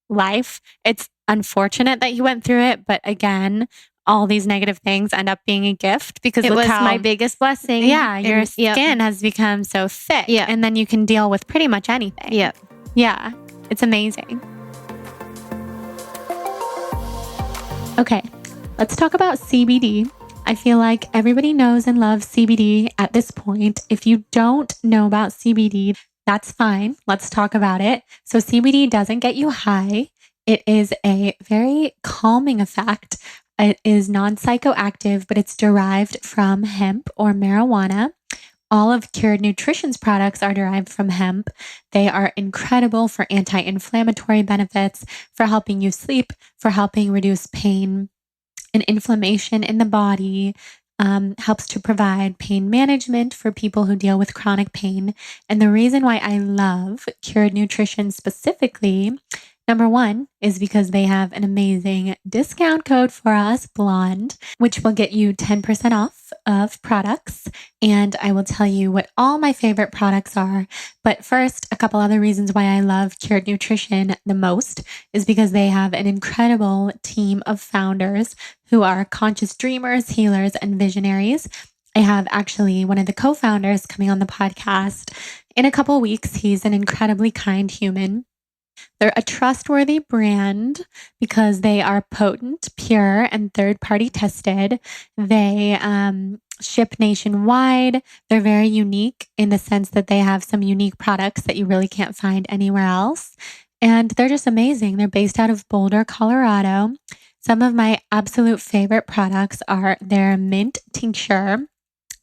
life. It's unfortunate that you went through it. But again, all these negative things end up being a gift because it was my biggest blessing. Yeah. Your skin has become so thick and then you can deal with pretty much anything. Yep. Yeah. It's amazing. Okay. Let's talk about CBD. I feel like everybody knows and loves CBD at this point. If you don't know about CBD, that's fine. Let's talk about it. So CBD doesn't get you high. It is a very calming effect. It is non-psychoactive, but it's derived from hemp or marijuana. All of Cured Nutrition's products are derived from hemp. They are incredible for anti-inflammatory benefits, for helping you sleep, for helping reduce pain and inflammation in the body, helps to provide pain management for people who deal with chronic pain. And the reason why I love Cured Nutrition specifically, number one, is because they have an amazing discount code for us, Blonde, which will get you 10% off of products. And I will tell you what all my favorite products are. But first, a couple other reasons why I love Cured Nutrition the most is because they have an incredible team of founders who are conscious dreamers, healers, and visionaries. I have actually one of the co-founders coming on the podcast in a couple of weeks. He's an incredibly kind human. They're a trustworthy brand because they are potent, pure, and third-party tested. They ship nationwide. They're very unique in the sense that they have some unique products that you really can't find anywhere else. And they're just amazing. They're based out of Boulder, Colorado. Some of my absolute favorite products are their mint tincture,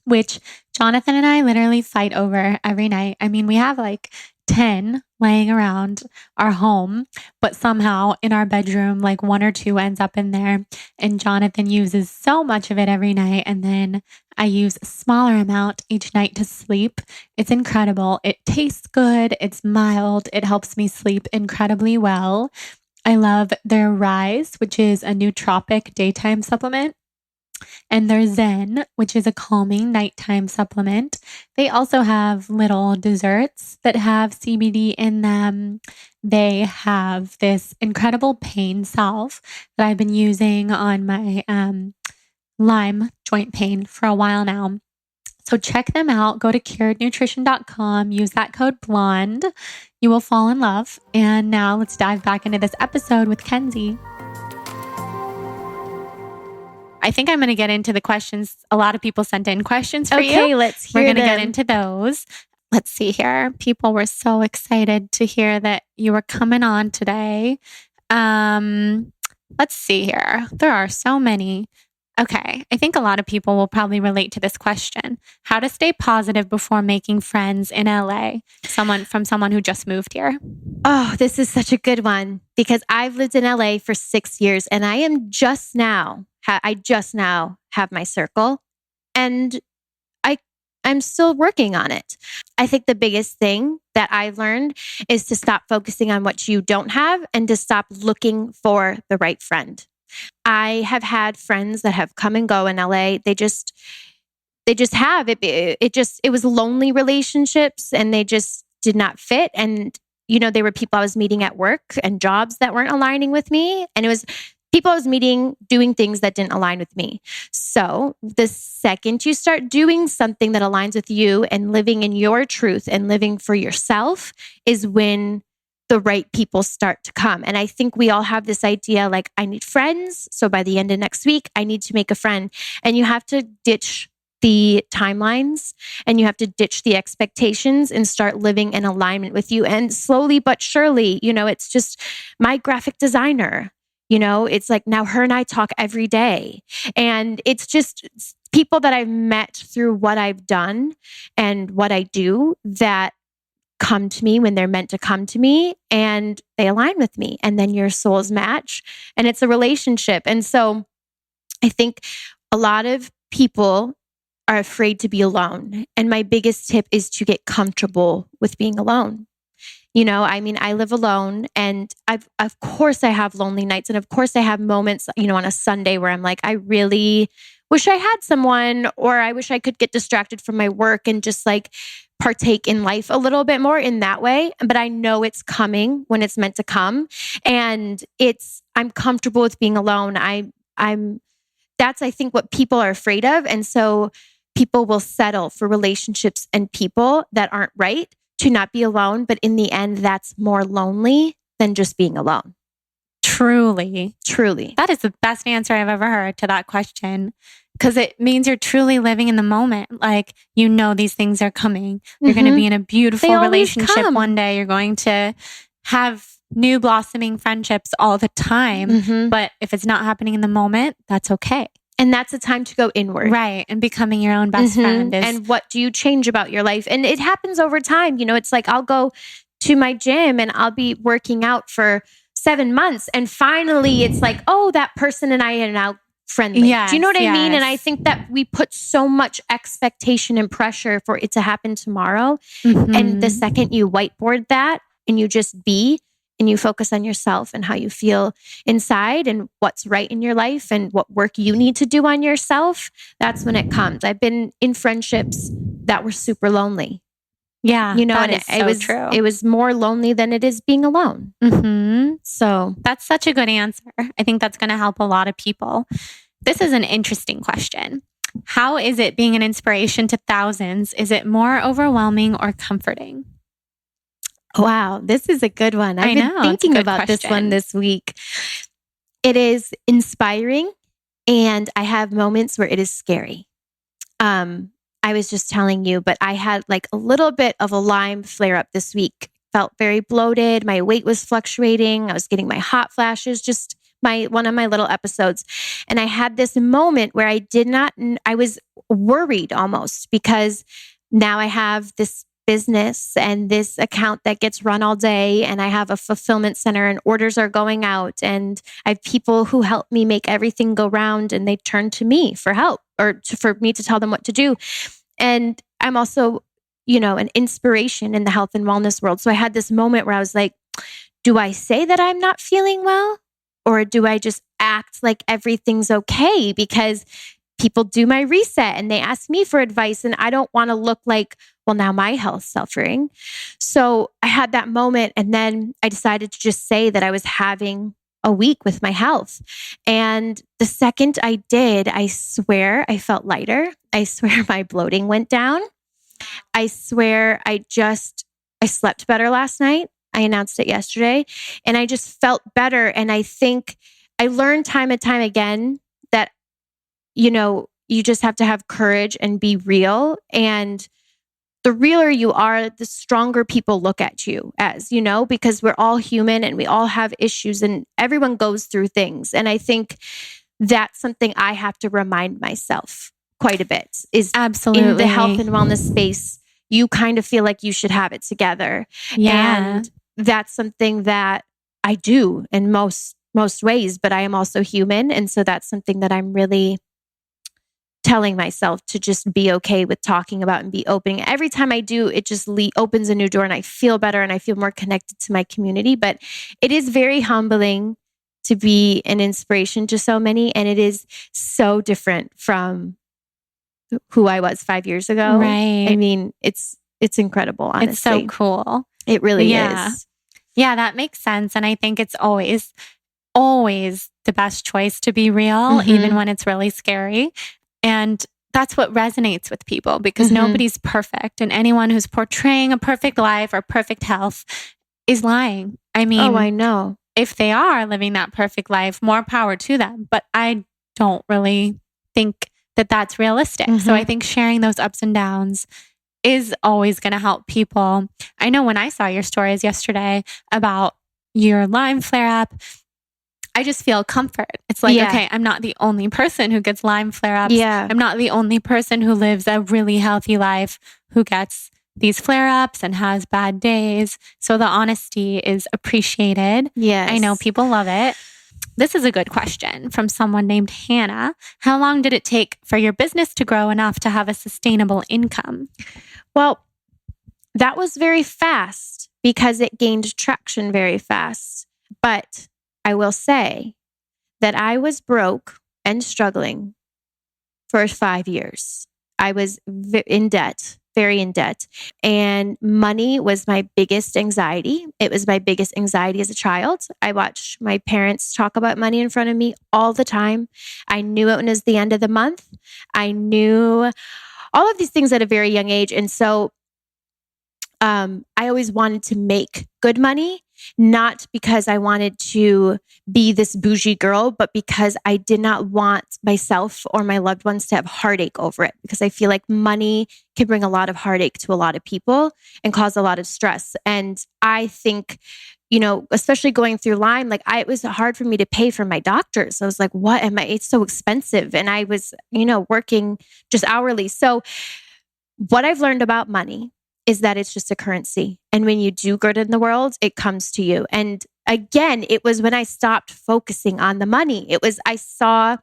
which Jonathan and I literally fight over every night. I mean, we have like 10 laying around our home, but somehow in our bedroom, like 1 or 2 ends up in there. And Jonathan uses so much of it every night. And then I use a smaller amount each night to sleep. It's incredible. It tastes good. It's mild. It helps me sleep incredibly well. I love their Rise, which is a nootropic daytime supplement, and their Zen, which is a calming nighttime supplement. They also have little desserts that have CBD in them. They have this incredible pain salve that I've been using on my Lyme joint pain for a while now. So check them out. Go to curednutrition.com. Use that code BLONDE. You will fall in love. And now let's dive back into this episode with Kenzie. I think I'm going to get into the questions. A lot of people sent in questions for you. Okay, let's hear We're going to them. get into those. Let's see here. People were so excited to hear that you were coming on today. Let's see here. There are so many. Okay, I think a lot of people will probably relate to this question. How to stay positive before making friends in LA? Someone who just moved here. Oh, this is such a good one because I've lived in LA for 6 years and I am just now have my circle, and I'm still working on it. I think the biggest thing that I've learned is to stop focusing on what you don't have and to stop looking for the right friend. I have had friends that have come and go in LA. They just have it. It was lonely relationships and they just did not fit. And, they were people I was meeting at work and jobs that weren't aligning with me. And it was people I was meeting doing things that didn't align with me. So the second you start doing something that aligns with you and living in your truth and living for yourself is when the right people start to come. And I think we all have this idea like, I need friends. So by the end of next week, I need to make a friend. And you have to ditch the timelines and you have to ditch the expectations and start living in alignment with you. And slowly but surely, it's just my graphic designer. It's like now her and I talk every day. And it's just people that I've met through what I've done and what I do that come to me when they're meant to come to me and they align with me. And then your souls match and it's a relationship. And so I think a lot of people are afraid to be alone. And my biggest tip is to get comfortable with being alone. I live alone and of course I have lonely nights. And of course I have moments, on a Sunday where I'm like, I really wish I had someone, or I wish I could get distracted from my work and just like partake in life a little bit more in that way. But I know it's coming when it's meant to come. And I'm comfortable with being alone. That's, I think, what people are afraid of. And so people will settle for relationships and people that aren't right to not be alone. But in the end, that's more lonely than just being alone. Truly. That is the best answer I've ever heard to that question, because it means you're truly living in the moment. Like, these things are coming. You're going to be in a beautiful relationship one day. You're going to have new blossoming friendships all the time. But if it's not happening in the moment, that's okay. And that's a time to go inward. Right. And becoming your own best friend. And what do you change about your life? And it happens over time. It's like I'll go to my gym and I'll be working out for 7 months. And finally it's like, oh, that person and I are now friendly. Yes, do you know what I mean? And I think that we put so much expectation and pressure for it to happen tomorrow. And the second you whiteboard that and you just be, and you focus on yourself and how you feel inside and what's right in your life and what work you need to do on yourself, that's when it comes. I've been in friendships that were super lonely. Yeah, that is so true. It was more lonely than it is being alone. So that's such a good answer. I think that's going to help a lot of people. This is an interesting question. How is it being an inspiration to thousands? Is it more overwhelming or comforting? Wow, this is a good one. I've been thinking about this one this week. It is inspiring, and I have moments where it is scary. I was just telling you, but I had like a little bit of a Lyme flare up this week. Felt very bloated. My weight was fluctuating. I was getting my hot flashes, just one of my little episodes. And I had this moment where I was worried almost, because now I have this business and this account that gets run all day, and I have a fulfillment center and orders are going out, and I have people who help me make everything go round, and they turn to me for help or for me to tell them what to do. And I'm also, an inspiration in the health and wellness world. So I had this moment where I was like, do I say that I'm not feeling well, or do I just act like everything's okay? Because people do my reset and they ask me for advice, and I don't want to look like, well, now my health's suffering. So I had that moment, and then I decided to just say that I was having a week with my health. And the second I did, I swear I felt lighter. I swear my bloating went down. I swear I slept better last night. I announced it yesterday, and I just felt better. And I think I learned time and time again that, you just have to have courage and be real. And the realer you are, the stronger people look at you as, because we're all human and we all have issues and everyone goes through things. And I think that's something I have to remind myself quite a bit, is absolutely in the health and wellness space, you kind of feel like you should have it together. Yeah. And that's something that I do in most ways, but I am also human. And so that's something that I'm really telling myself to just be okay with talking about and be open. Every time I do, it just opens a new door, and I feel better and I feel more connected to my community. But it is very humbling to be an inspiration to so many. And it is so different from who I was 5 years ago. Right. I mean, it's incredible, honestly. It's so cool. It really is. Yeah, that makes sense. And I think it's always the best choice to be real, even when it's really scary. And that's what resonates with people, because nobody's perfect. And anyone who's portraying a perfect life or perfect health is lying. I mean, I know. If they are living that perfect life, more power to them. But I don't really think that that's realistic. So I think sharing those ups and downs is always going to help people. I know when I saw your stories yesterday about your Lyme flare up, I just feel comfort. It's like, okay, I'm not the only person who gets Lyme flare-ups. Yeah. I'm not the only person who lives a really healthy life who gets these flare-ups and has bad days. So the honesty is appreciated. Yes. I know people love it. This is a good question from someone named Hannah. How long did it take for your business to grow enough to have a sustainable income? Well, that was very fast because it gained traction very fast. But I will say that I was broke and struggling for 5 years. I was in debt, very in debt. And money was my biggest anxiety. It was my biggest anxiety as a child. I watched my parents talk about money in front of me all the time. I knew it when it was the end of the month. I knew all of these things at a very young age. And so I always wanted to make good money, not because I wanted to be this bougie girl, but because I did not want myself or my loved ones to have heartache over it. Because I feel like money can bring a lot of heartache to a lot of people and cause a lot of stress. And I think, especially going through Lyme, it was hard for me to pay for my doctors. I was like, it's so expensive. And I was, working just hourly. So what I've learned about money is that it's just a currency. And when you do good in the world, it comes to you. And again, it was when I stopped focusing on the money. I saw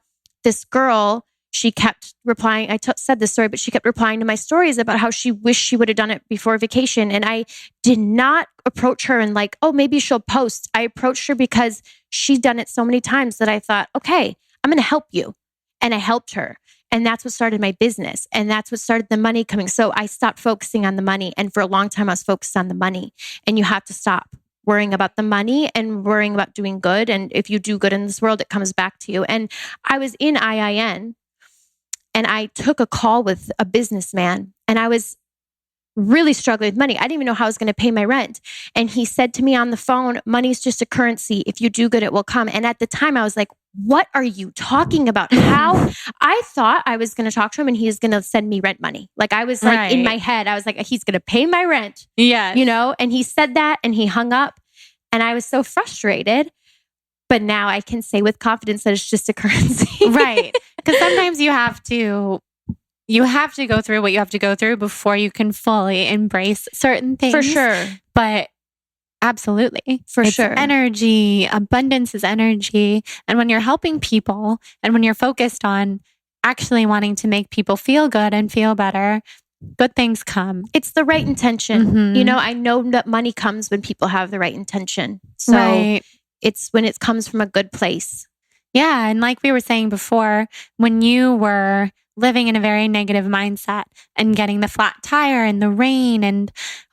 this girl, she kept replying. I said this story, but she kept replying to my stories about how she wished she would have done it before vacation. And I did not approach her and maybe she'll post. I approached her because she'd done it so many times that I thought, okay, I'm going to help you. And I helped her. And that's what started my business. And that's what started the money coming. So I stopped focusing on the money. And for a long time, I was focused on the money. And you have to stop worrying about the money and worrying about doing good. And if you do good in this world, it comes back to you. And I was in IIN and I took a call with a businessman. And I was really struggling with money. I didn't even know how I was going to pay my rent. And he said to me on the phone, money's just a currency. If you do good, it will come. And at the time I was like, what are you talking about? How? I thought I was going to talk to him and he was going to send me rent money. Like I was like in my head, I was like, he's going to pay my rent. Yes. You know? And he said that and he hung up and I was so frustrated. But now I can say with confidence that it's just a currency. Right. Because sometimes you have to go through what you have to go through before you can fully embrace certain things. For sure. But absolutely. It's sure. Energy. Abundance is energy. And when you're helping people and when you're focused on actually wanting to make people feel good and feel better, good things come. It's the right intention. Mm-hmm. You know, I know that money comes when people have the right intention. So it's when it comes from a good place. Yeah. And like we were saying before, when you were living in a very negative mindset and getting the flat tire and the rain and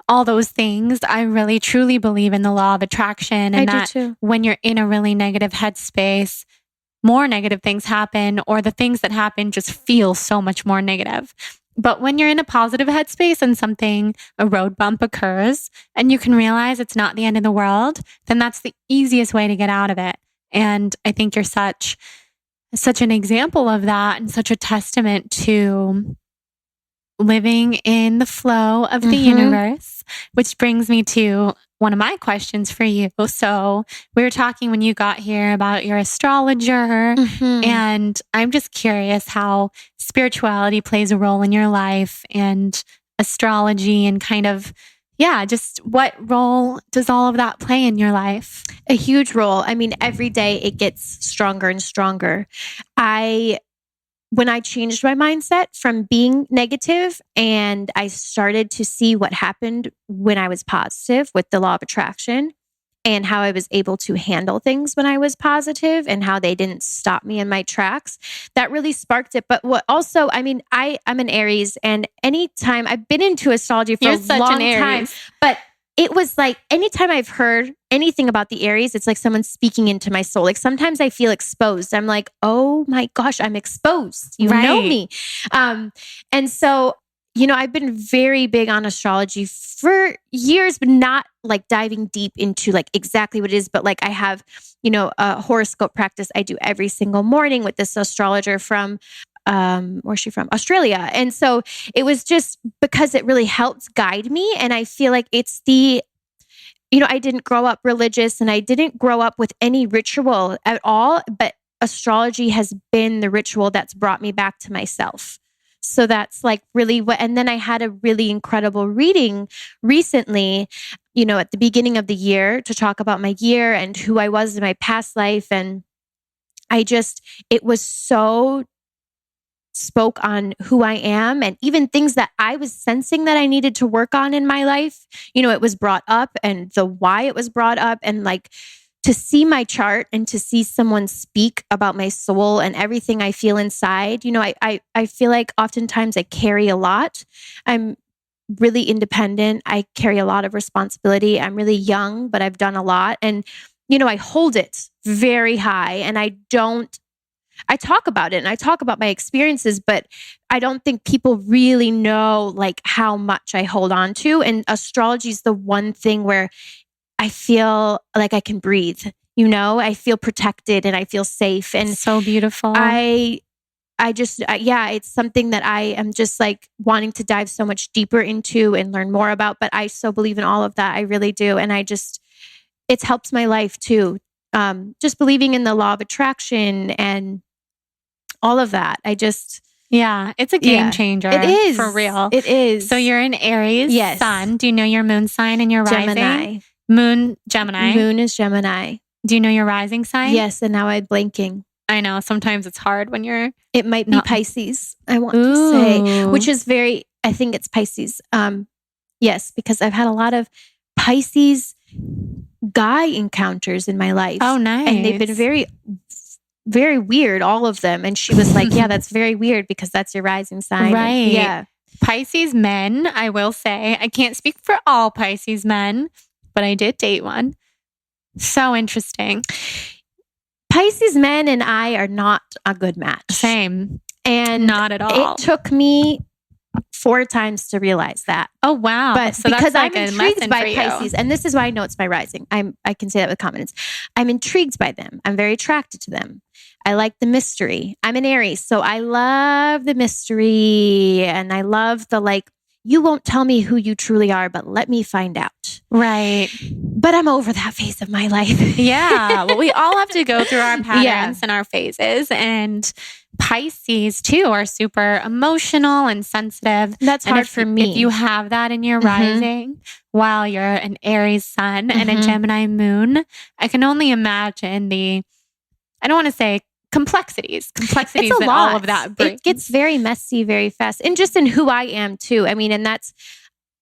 all those things, I really truly believe in the law of attraction. And I do too. When you're in a really negative headspace, more negative things happen, or the things that happen just feel so much more negative. But when you're in a positive headspace and a road bump occurs and you can realize it's not the end of the world, then that's the easiest way to get out of it. And I think you're such an example of that and such a testament to living in the flow of the universe, which brings me to one of my questions for you. So we were talking when you got here about your astrologer, and I'm just curious how spirituality plays a role in your life and astrology and kind of, just what role does all of that play in your life? A huge role. I mean, every day it gets stronger and stronger. When I changed my mindset from being negative and I started to see what happened when I was positive with the law of attraction and how I was able to handle things when I was positive and how they didn't stop me in my tracks, that really sparked it. But what also, I mean, I'm an Aries, and anytime I've been into astrology for a long time, but it was like anytime I've heard anything about the Aries, it's like someone speaking into my soul. Like sometimes I feel exposed. I'm like, oh my gosh, I'm exposed. You know me. And so, you know, I've been very big on astrology for years, but not like diving deep into like exactly what it is. But like I have, you know, a horoscope practice I do every single morning with this astrologer from where's she from? Australia. And so it was just because it really helped guide me. And I feel like it's you know, I didn't grow up religious and I didn't grow up with any ritual at all, but astrology has been the ritual that's brought me back to myself. So that's like really and then I had a really incredible reading recently, you know, at the beginning of the year to talk about my year and who I was in my past life. And it was so spoke on who I am and even things that I was sensing that I needed to work on in my life. You know, it was brought up and the why it was brought up, and like to see my chart and to see someone speak about my soul and everything I feel inside. You know, I feel like oftentimes I carry a lot. I'm really independent. I carry a lot of responsibility. I'm really young, but I've done a lot. And, you know, I hold it very high, and I talk about it and I talk about my experiences, but I don't think people really know like how much I hold on to. And astrology is the one thing where I feel like I can breathe, you know, I feel protected and I feel safe. And so beautiful. It's something that I am just like wanting to dive so much deeper into and learn more about. But I so believe in all of that. I really do. And it's helped my life too. Just believing in the law of attraction and all of that. It's a game changer. It is. For real. It is. So you're an Aries sun. Do you know your moon sign and your rising? Gemini. Moon, Gemini. Moon is Gemini. Do you know your rising sign? Yes. And now I'm blanking. I know. Sometimes it's hard when it might be Pisces, I want to say, which is I think it's Pisces. Yes, because I've had a lot of Pisces guy encounters in my life. Oh, nice. And they've been very, very weird, all of them. And she was like, yeah, that's very weird because that's your rising sign. Right. And, yeah. Pisces men, I will say, I can't speak for all Pisces men, but I did date one. So interesting. Pisces men and I are not a good match. Same. And not at all. It took me 4 times to realize that. Oh, wow. But so because that's like I'm intrigued by Pisces, and this is why I know it's my rising. I can say that with confidence. I'm intrigued by them. I'm very attracted to them. I like the mystery. I'm an Aries, so I love the mystery, and I love the like, you won't tell me who you truly are, but let me find out. Right. But I'm over that phase of my life. Yeah. Well, we all have to go through our patterns and our phases. And Pisces too are super emotional and sensitive. That's hard for me. If you have that in your rising while you're an Aries sun and a Gemini moon, I can only imagine I don't want to say complexities that all of that brings. It gets very messy very fast. And just in who I am too. I mean, and that's,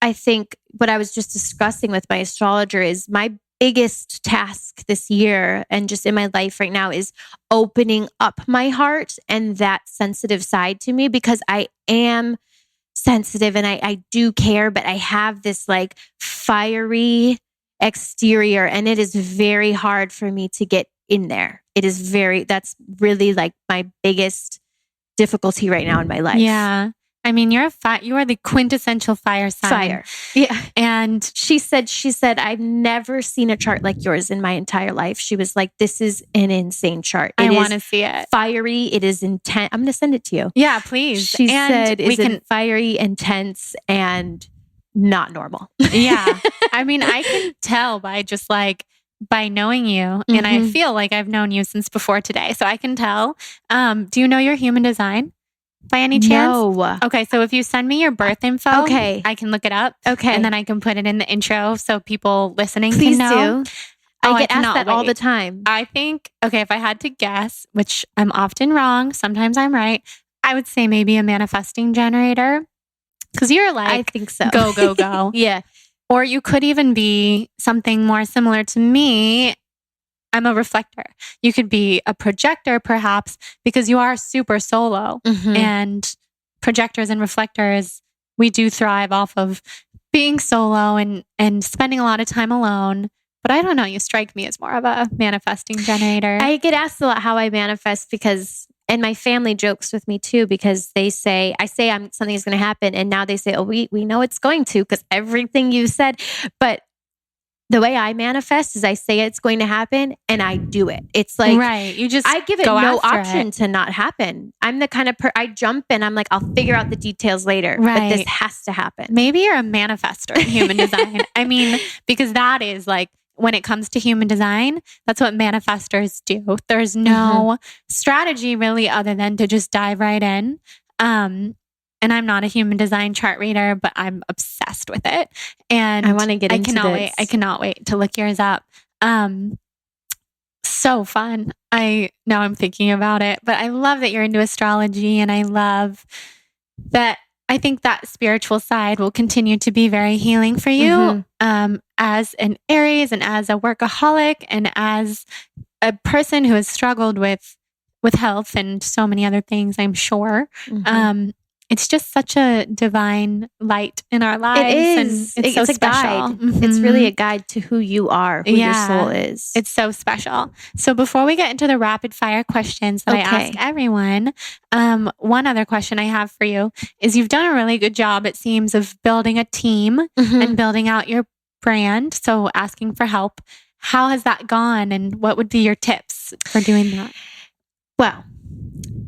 I think what I was just discussing with my astrologer is my biggest task this year and just in my life right now is opening up my heart and that sensitive side to me, because I am sensitive and I do care, but I have this like fiery exterior and it is very hard for me to get in there. That's really like my biggest difficulty right now in my life. Yeah. I mean, you are the quintessential fire sign. Fire. Yeah. And she said, I've never seen a chart like yours in my entire life. She was like, this is an insane chart. I want to see it. Fiery. It is intense. I'm going to send it to you. Yeah, please. She said, fiery, intense, and not normal. Yeah. I mean, I can tell by just like, by knowing you, and I feel like I've known you since before today. So I can tell. Do you know your human design by any chance? No. Okay, so if you send me your birth info, I can look it up. Okay. And then I can put it in the intro so people listening Please can know. Do. I get asked that all the time. I think, if I had to guess, which I'm often wrong, sometimes I'm right, I would say maybe a manifesting generator. Because you're like, I think so. Go, go, go. Yeah. Or you could even be something more similar to me. I'm a reflector. You could be a projector, perhaps, because you are super solo. And projectors and reflectors, we do thrive off of being solo and spending a lot of time alone. But I don't know, you strike me as more of a manifesting generator. I get asked a lot how I manifest and my family jokes with me too, because I say something is going to happen. And now they say, oh, we know it's going to, because everything you said. But the way I manifest is I say it's going to happen and I do it. It's like, right. I give it no option to not happen. I'm the kind of I jump and I'm like, I'll figure out the details later, but this has to happen. Maybe you're a manifestor in human design. I mean, because that is like, when it comes to human design, that's what manifestors do. There's no strategy really other than to just dive right in. And I'm not a human design chart reader, but I'm obsessed with it. And I want to get into this. I cannot wait to look yours up. So fun. Now I'm thinking about it, but I love that you're into astrology, and I love that. I think that spiritual side will continue to be very healing for you as an Aries and as a workaholic and as a person who has struggled with health and so many other things, I'm sure. It's just such a divine light in our lives. It is. And it's so a special. Guide. It's really a guide to who you are, who your soul is. It's so special. So before we get into the rapid fire questions that I ask everyone, one other question I have for you is, you've done a really good job, it seems, of building a team and building out your brand. So asking for help. How has that gone? And what would be your tips for doing that? Well,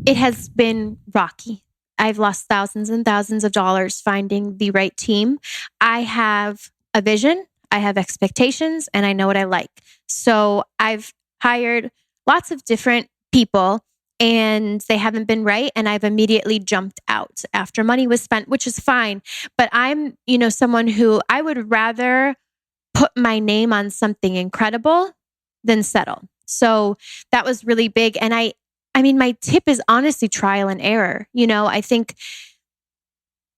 it has been rocky. I've lost thousands and thousands of dollars finding the right team. I have a vision, I have expectations, and I know what I like. So I've hired lots of different people and they haven't been right. And I've immediately jumped out after money was spent, which is fine. But I'm, someone who I would rather put my name on something incredible than settle. So that was really big. And I mean, my tip is honestly trial and error. I think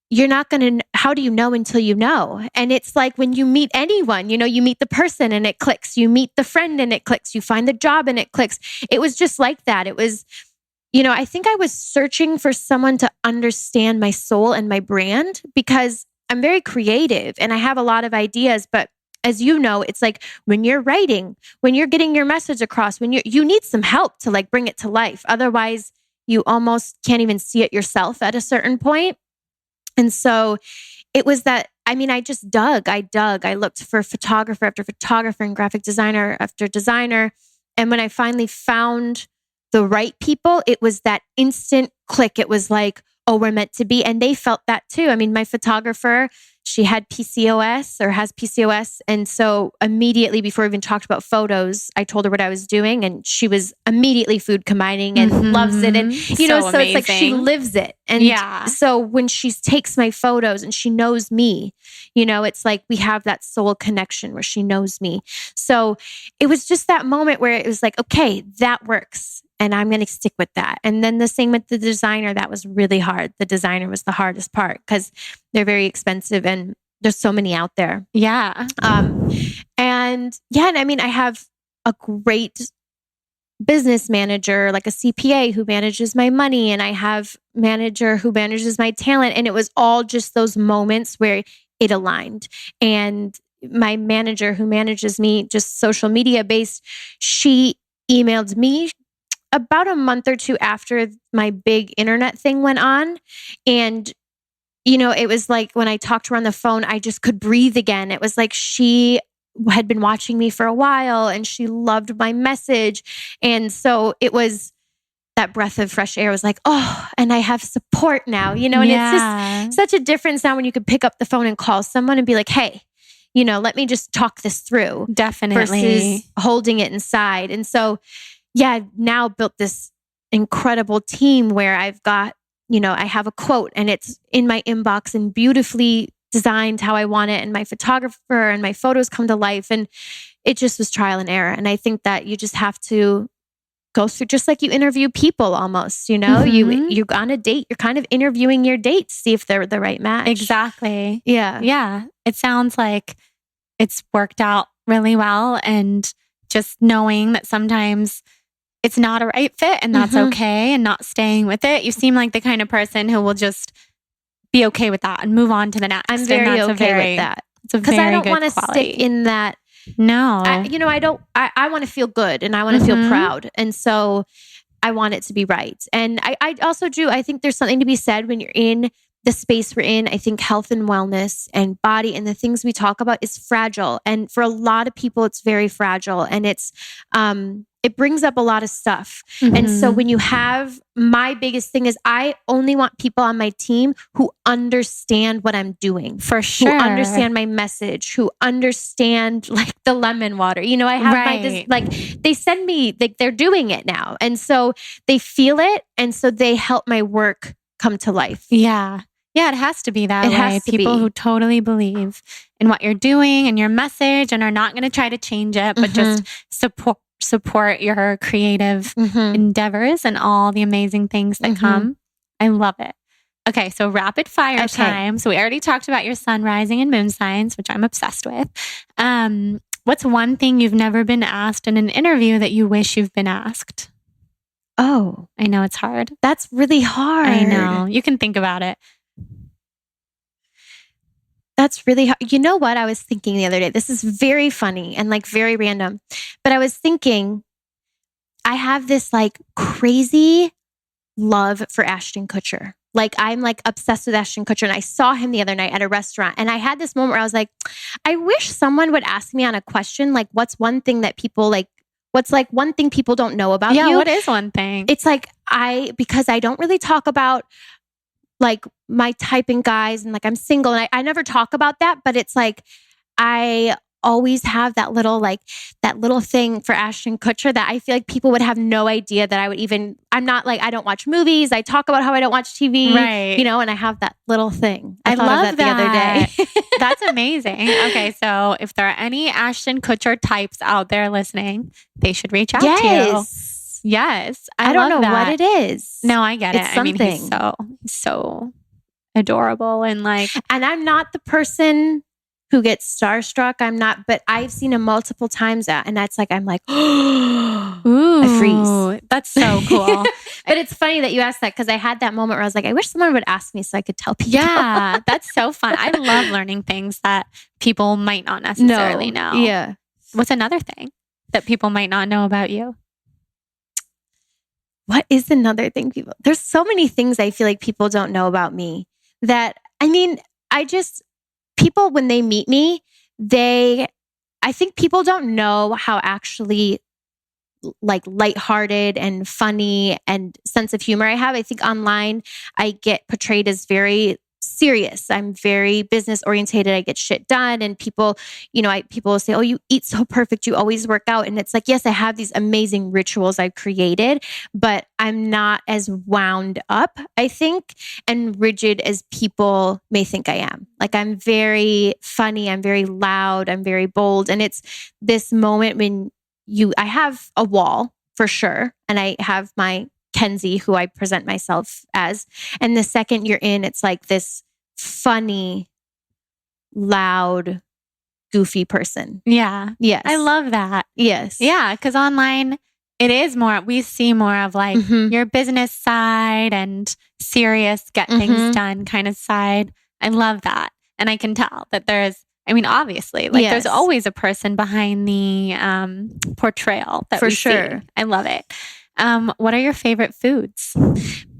you're not going to, how do you know until you know? And it's like when you meet anyone, you meet the person and it clicks. You meet the friend and it clicks. You find the job and it clicks. It was just like that. It was, I think I was searching for someone to understand my soul and my brand, because I'm very creative and I have a lot of ideas, but as you know, it's like when you're writing, when you're getting your message across, when you need some help to like bring it to life. Otherwise, you almost can't even see it yourself at a certain point. And so it was that, I mean, I just dug. I looked for photographer after photographer and graphic designer after designer. And when I finally found the right people, it was that instant click. It was like, oh, we're meant to be. And they felt that too. I mean, my photographer, she had PCOS or has PCOS. And so immediately before we even talked about photos, I told her what I was doing and she was immediately food combining and loves it. And, you know, so it's like she lives it. And so when she takes my photos and she knows me, you know, it's like we have that soul connection where she knows me. So it was just that moment where it was like, okay, that works. And I'm going to stick with that. And then the same with the designer, that was really hard. The designer was the hardest part because they're very expensive and there's so many out there. Yeah. And I mean, I have a great business manager, like a CPA who manages my money. And I have a manager who manages my talent. And it was all just those moments where it aligned. And my manager who manages me, just social media based, she emailed me about a month or two after my big internet thing went on. And, you know, it was like when I talked to her on the phone, I just could breathe again. It was like she had been watching me for a while and she loved my message. And so it was that breath of fresh air. It was like, oh, and I have support now, you know, and it's just such a difference now when you could pick up the phone and call someone and be like, hey, you know, let me just talk this through. Definitely. Versus holding it inside. And so I've now built this incredible team where I've got, you know, I have a quote and it's in my inbox and beautifully designed how I want it. And my photographer and my photos come to life. And it just was trial and error. And I think that you just have to go through, just like you interview people almost, you know, you on a date, you're kind of interviewing your date to see if they're the right match. Exactly. Yeah. Yeah. It sounds like it's worked out really well. And just knowing that sometimes it's not a right fit and that's okay, and not staying with it. You seem like the kind of person who will just be okay with that and move on to the next. I'm very okay with that. Because I don't want to stick in that. No. I want to feel good and I want to feel proud. And so I want it to be right. And I also do, I think there's something to be said when you're in the space we're in. I think health and wellness and body and the things we talk about is fragile. And for a lot of people, it's very fragile. And it brings up a lot of stuff. And so when you have, my biggest thing is I only want people on my team who understand what I'm doing. For sure. Who understand my message, who understand like the lemon water. You know, I have like they send me, like they're doing it now. And so they feel it. And so they help my work come to life. Yeah. Yeah, it has to be that way. Has to People be. who totally believe in what you're doing and your message and are not going to try to change it, but just support your creative endeavors and all the amazing things that come. I love it. Okay, so rapid fire time. So we already talked about your sun, rising, and moon signs, which I'm obsessed with. What's one thing you've never been asked in an interview that you wish you've been asked? Oh, I know it's hard. That's really hard. I know. You can think about it. That's really hard. You know what I was thinking the other day? This is very funny and like very random. But I was thinking, I have this like crazy love for Ashton Kutcher. Like I'm like obsessed with Ashton Kutcher. And I saw him the other night at a restaurant. And I had this moment where I was like, I wish someone would ask me on a question, like what's one thing that people like, what's like one thing people don't know about you? Yeah, what is one thing? It's like because I don't really talk about like my type in guys and like I'm single and I never talk about that, but it's like I always have that little thing for Ashton Kutcher that I feel like people would have no idea that I would even, I'm not like, I don't watch movies. I talk about how I don't watch TV, right? You know, and I have that little thing. I love of that the other day. That's amazing. Okay. So if there are any Ashton Kutcher types out there listening, they should reach out to you. Yes. I don't know what it is. No, I get it's it. Something. I mean, he's so adorable and like, and I'm not the person who gets starstruck. I'm not, but I've seen him multiple times and that's like, I'm like, ooh, I freeze. That's so cool. But it's funny that you asked that because I had that moment where I was like, I wish someone would ask me so I could tell people. Yeah, that's so fun. I love learning things that people might not necessarily know. Yeah. What's another thing that people might not know about you? What is another thing there's so many things I feel like people don't know about me that, I mean, people, when they meet me, I think people don't know how actually like lighthearted and funny and sense of humor I have. I think online I get portrayed as very serious. I'm very business orientated. I get shit done, and people will say, "Oh, you eat so perfect. You always work out." And it's like, yes, I have these amazing rituals I've created, but I'm not as wound up, I think, and rigid as people may think I am. Like, I'm very funny. I'm very loud. I'm very bold. And it's this moment when I have a wall for sure. And I have my Kenzie, who I present myself as. And the second you're in, it's like this funny, loud, goofy person. Yeah. Yes. I love that. Yes. Yeah. Because online, it is more, we see more of like your business side and serious, get things done kind of side. I love that. And I can tell that obviously, like there's always a person behind the portrayal that for we sure. see. I love it. What are your favorite foods?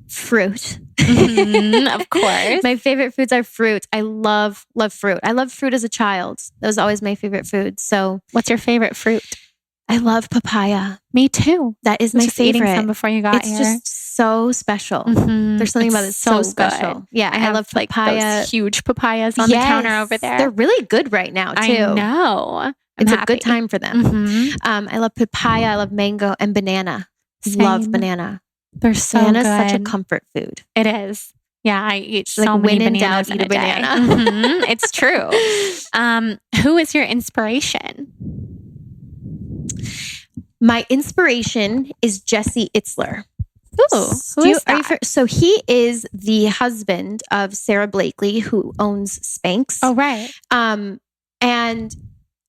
Fruit. Of course. My favorite foods are fruit. I love fruit. I loved fruit as a child. That was always my favorite food. So what's your favorite fruit? I love papaya. Me too. That is my favorite. Eating some before you got here. It's just so special. There's something about it so special. Good. Yeah, I love papaya. Like those huge papayas on the counter over there. They're really good right now too. I know. It's a good time for them. I love papaya. I love mango and banana. Same. Love banana. Banana's such a comfort food. It is. Yeah, I eat so like many when in bananas doubt, in eat a banana. It's true. Who is your inspiration? My inspiration is Jesse Itzler. Ooh, who is that? So he is the husband of Sarah Blakely, who owns Spanx. Oh, right. And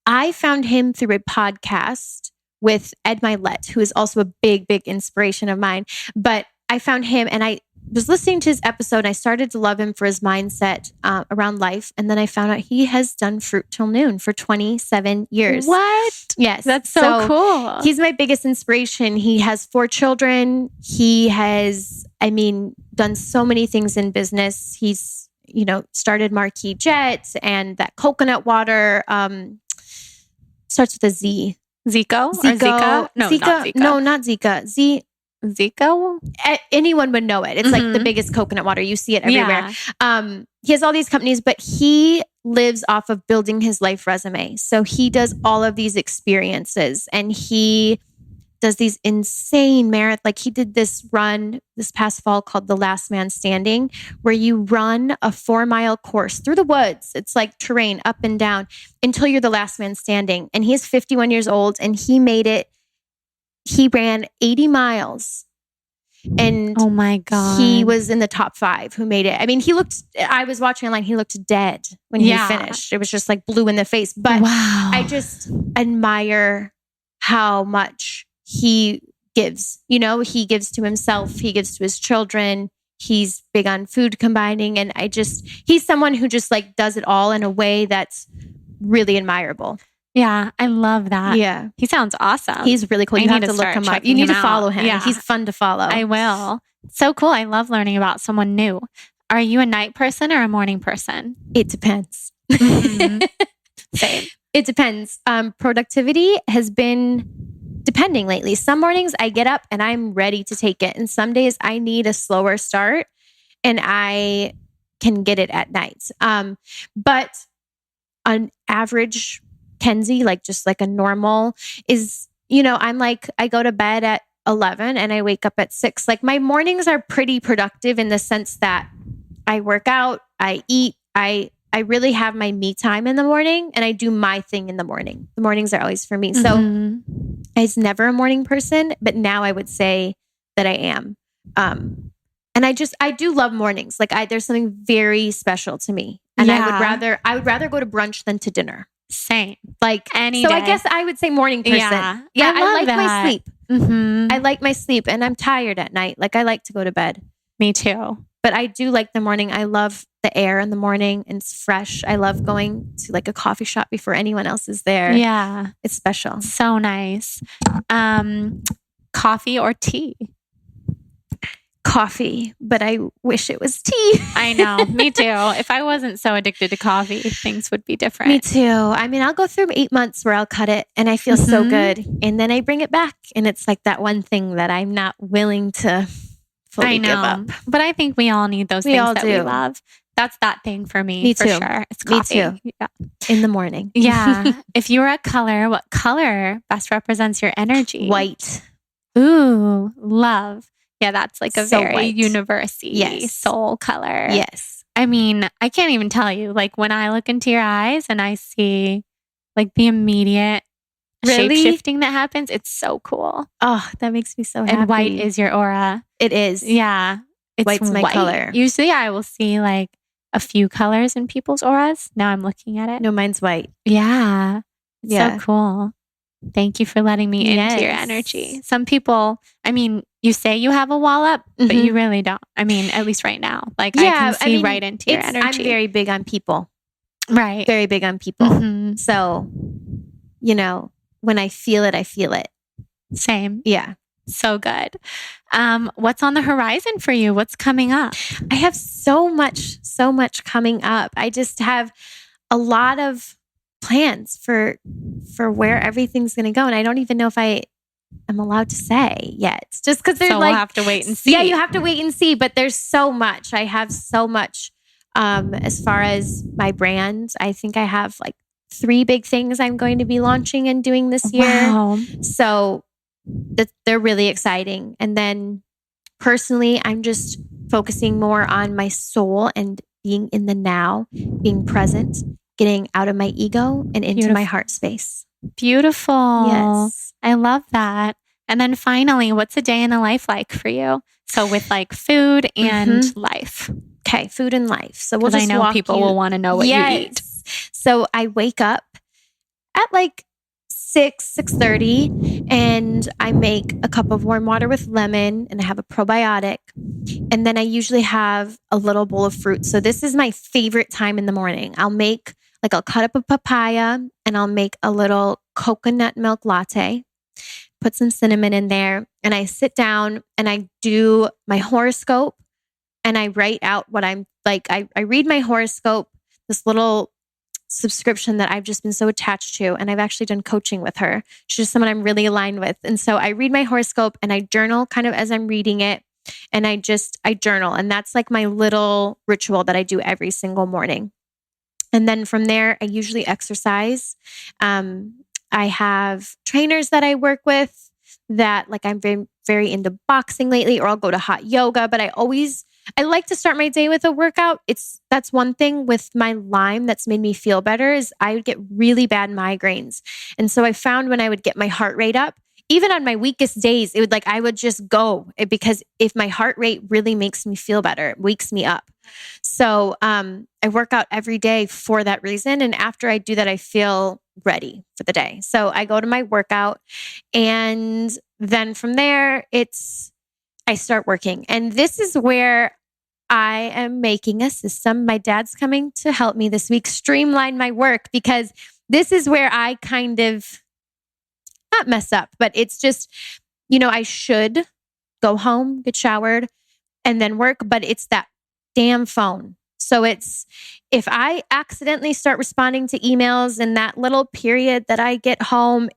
I found him through a podcast with Ed Milet, who is also a big, big inspiration of mine. But I found him and I was listening to his episode and I started to love him for his mindset around life. And then I found out he has done Fruit Till Noon for 27 years. What? Yes. That's so cool. He's my biggest inspiration. He has 4 children. He has, done so many things in business. He's, started Marquis Jet and that coconut water, starts with a Z. Zico? Or Zika? No, Zika. not Zika. No, not Zika. Zico? Anyone would know it. It's like the biggest coconut water. You see it everywhere. Yeah. He has all these companies, but he lives off of building his life resume. So he does all of these experiences and he does these insane marathons. Like he did this run this past fall called The Last Man Standing, where you run a 4-mile course through the woods. It's like terrain up and down until you're the last man standing. And he is 51 years old and he made it. He ran 80 miles and oh my God, he was in the top 5 who made it. I was watching online. He looked dead when he finished. It was just like blue in the face. But wow. I just admire how much he gives. He gives to himself. He gives to his children. He's big on food combining. And he's someone who just like does it all in a way that's really admirable. Yeah, I love that. Yeah. He sounds awesome. He's really cool. You have to look him up. You need to follow him. Yeah. He's fun to follow. I will. So cool. I love learning about someone new. Are you a night person or a morning person? It depends. Same. It depends. Productivity has been depending lately. Some mornings I get up and I'm ready to take it. And some days I need a slower start and I can get it at night. But on average, Kenzie, just like a normal is, I'm like, I go to bed at 11 and I wake up at 6. Like my mornings are pretty productive in the sense that I work out, I eat, I really have my me time in the morning and I do my thing in the morning. The mornings are always for me. So I was never a morning person, but now I would say that I am. And I do love mornings. Like there's something very special to me. And I would rather go to brunch than to dinner. Same. Like any day. I guess I would say morning person. Yeah, I like my sleep. I like my sleep and I'm tired at night. Like I like to go to bed. Me too. But I do like the morning. I love the air in the morning and it's fresh. I love going to like a coffee shop before anyone else is there. Yeah. It's special. So nice. Coffee or tea? coffee, but I wish it was tea. I know. Me too. If I wasn't so addicted to coffee, things would be different. Me too. I mean, I'll go through 8 months where I'll cut it and I feel so good. And then I bring it back. And it's like that one thing that I'm not willing to fully give up. But I think we all need those things that we love. That's that thing for me. For sure. It's coffee. Me too. Yeah. In the morning. Yeah. If you were a color, what color best represents your energy? White. Ooh, love. Yeah, that's like a very white. University soul color. Yes. I mean, I can't even tell you, like when I look into your eyes and I see like the immediate shape-shifting that happens, it's so cool. Oh, that makes me so happy. And white is your aura. It is. Yeah. White's my color. Usually I will see like a few colors in people's auras. Now I'm looking at it. No, mine's white. Yeah. It's so cool. Thank you for letting me into your energy. Some people, I mean, you say you have a wall up, but you really don't. I mean, at least right now. Like I can see right into your energy. I'm very big on people. Right. Very big on people. So, you know, when I feel it, I feel it. Same. Yeah. So good. What's on the horizon for you? What's coming up? I have so much coming up. I just have a lot of plans for where everything's going to go. And I don't even know if I am allowed to say yet. Just because there's we'll have to wait and see. Yeah, you have to wait and see. But there's so much. I have so much as far as my brand. I think I have like 3 big things I'm going to be launching and doing this year. Wow. So they're really exciting. And then personally, I'm just focusing more on my soul and being in the now, being present, getting out of my ego and into my heart space. Beautiful. Yes. I love that. And then finally, what's a day in the life like for you? So with like food and life. Okay, food and life. So we'll just I know people will want to know what you eat. So I wake up at like 6:30 and I make a cup of warm water with lemon and I have a probiotic. And then I usually have a little bowl of fruit. So this is my favorite time in the morning. I'll cut up a papaya and I'll make a little coconut milk latte, put some cinnamon in there. And I sit down and I do my horoscope and I write out what I'm like. I read my horoscope, this little subscription that I've just been so attached to. And I've actually done coaching with her. She's just someone I'm really aligned with. And so I read my horoscope and I journal kind of as I'm reading it. And I journal. And that's like my little ritual that I do every single morning. And then from there, I usually exercise. I have trainers that I work with that like I'm very, very into boxing lately, or I'll go to hot yoga, but I like to start my day with a workout. That's one thing with my Lyme that's made me feel better is I would get really bad migraines. And so I found when I would get my heart rate up, even on my weakest days, I would just go because if my heart rate really makes me feel better, it wakes me up. So I work out every day for that reason. And after I do that, I feel ready for the day. So I go to my workout and then from there, I start working. And this is where I am making a system. My dad's coming to help me this week streamline my work because this is where I kind of not mess up, but it's just, I should go home, get showered, and then work, but it's that damn phone. So if I accidentally start responding to emails in that little period that I get home,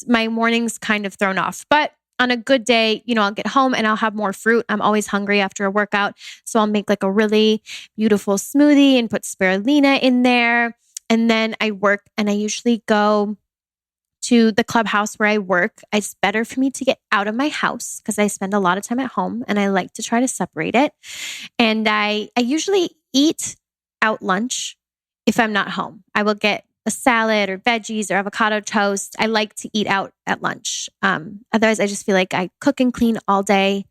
my morning's kind of thrown off. But on a good day, I'll get home and I'll have more fruit. I'm always hungry after a workout. So I'll make like a really beautiful smoothie and put spirulina in there. And then I work and I usually go to the clubhouse where I work. It's better for me to get out of my house because I spend a lot of time at home and I like to try to separate it. And I usually eat out lunch if I'm not home. I will get a salad or veggies or avocado toast. I like to eat out at lunch. Otherwise, I just feel like I cook and clean all day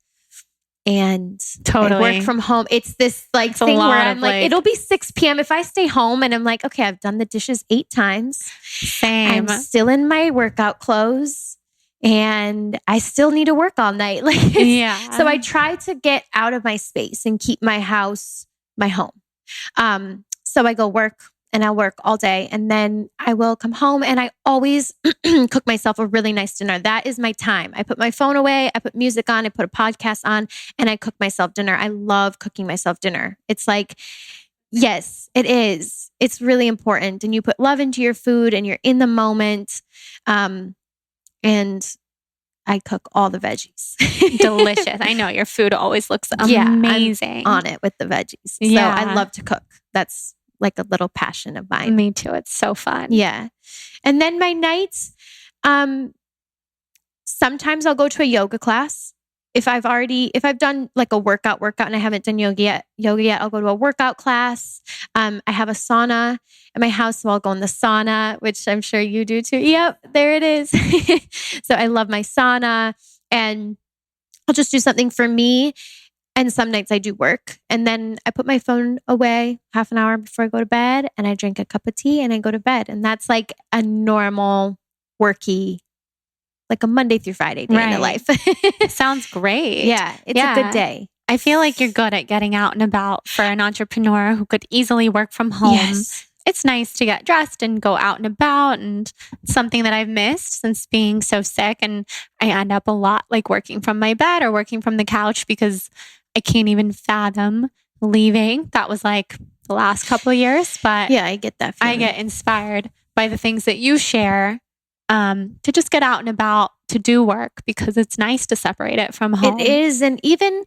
and I work from home. It's this like thing where I'm like, it'll be 6 p.m. if I stay home and I'm like, okay, I've done the dishes 8 times. Same. I'm still in my workout clothes and I still need to work all night. So I try to get out of my space and keep my house my home. So I go work and I'll work all day. And then I will come home and I always cook myself a really nice dinner. That is my time. I put my phone away, I put music on, I put a podcast on, and I cook myself dinner. I love cooking myself dinner. It's like, yes, it is. It's really important. And you put love into your food and you're in the moment. And I cook all the veggies. Delicious. I know your food always looks amazing. I'm on it with the veggies. Yeah. So I love to cook. That's like a little passion of mine. Me too. It's so fun. Yeah. And then my nights, sometimes I'll go to a yoga class. If I've done like a workout and I haven't done yoga yet, I'll go to a workout class. I have a sauna at my house, so I'll go in the sauna, which I'm sure you do too. Yep, there it is. So I love my sauna, and I'll just do something for me. And some nights I do work, and then I put my phone away half an hour before I go to bed, and I drink a cup of tea and I go to bed. And that's like a normal worky, like a Monday through Friday day in the life. Sounds great. Yeah, it's a good day. I feel like you're good at getting out and about for an entrepreneur who could easily work from home. Yes. It's nice to get dressed and go out and about, and something that I've missed since being so sick. And I end up a lot like working from my bed or working from the couch because I can't even fathom leaving. That was like the last couple of years, but yeah, I get that feeling. I get inspired by the things that you share. To just get out and about to do work, because it's nice to separate it from home. It is. And even,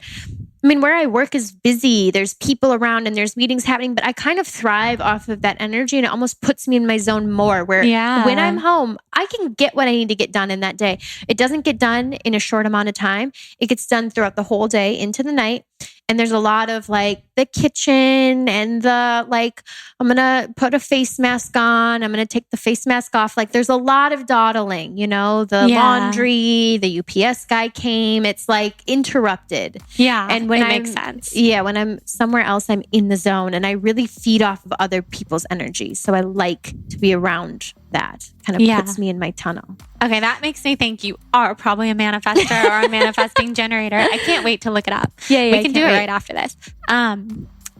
where I work is busy. There's people around and there's meetings happening, but I kind of thrive off of that energy, and it almost puts me in my zone more, where when I'm home, I can get what I need to get done in that day. It doesn't get done in a short amount of time. It gets done throughout the whole day into the night. And there's a lot of like the kitchen and the like, I'm going to put a face mask on. I'm going to take the face mask off. Like there's a lot of dawdling, the laundry, the UPS guy came. It's like interrupted. Yeah. And when it makes sense. Yeah. When I'm somewhere else, I'm in the zone, and I really feed off of other people's energy. So I like to be around that. Kind of puts me in my tunnel. Okay, that makes me think you are probably a manifestor or a manifesting generator. I can't wait to look it up. Yeah, we can do it right after this.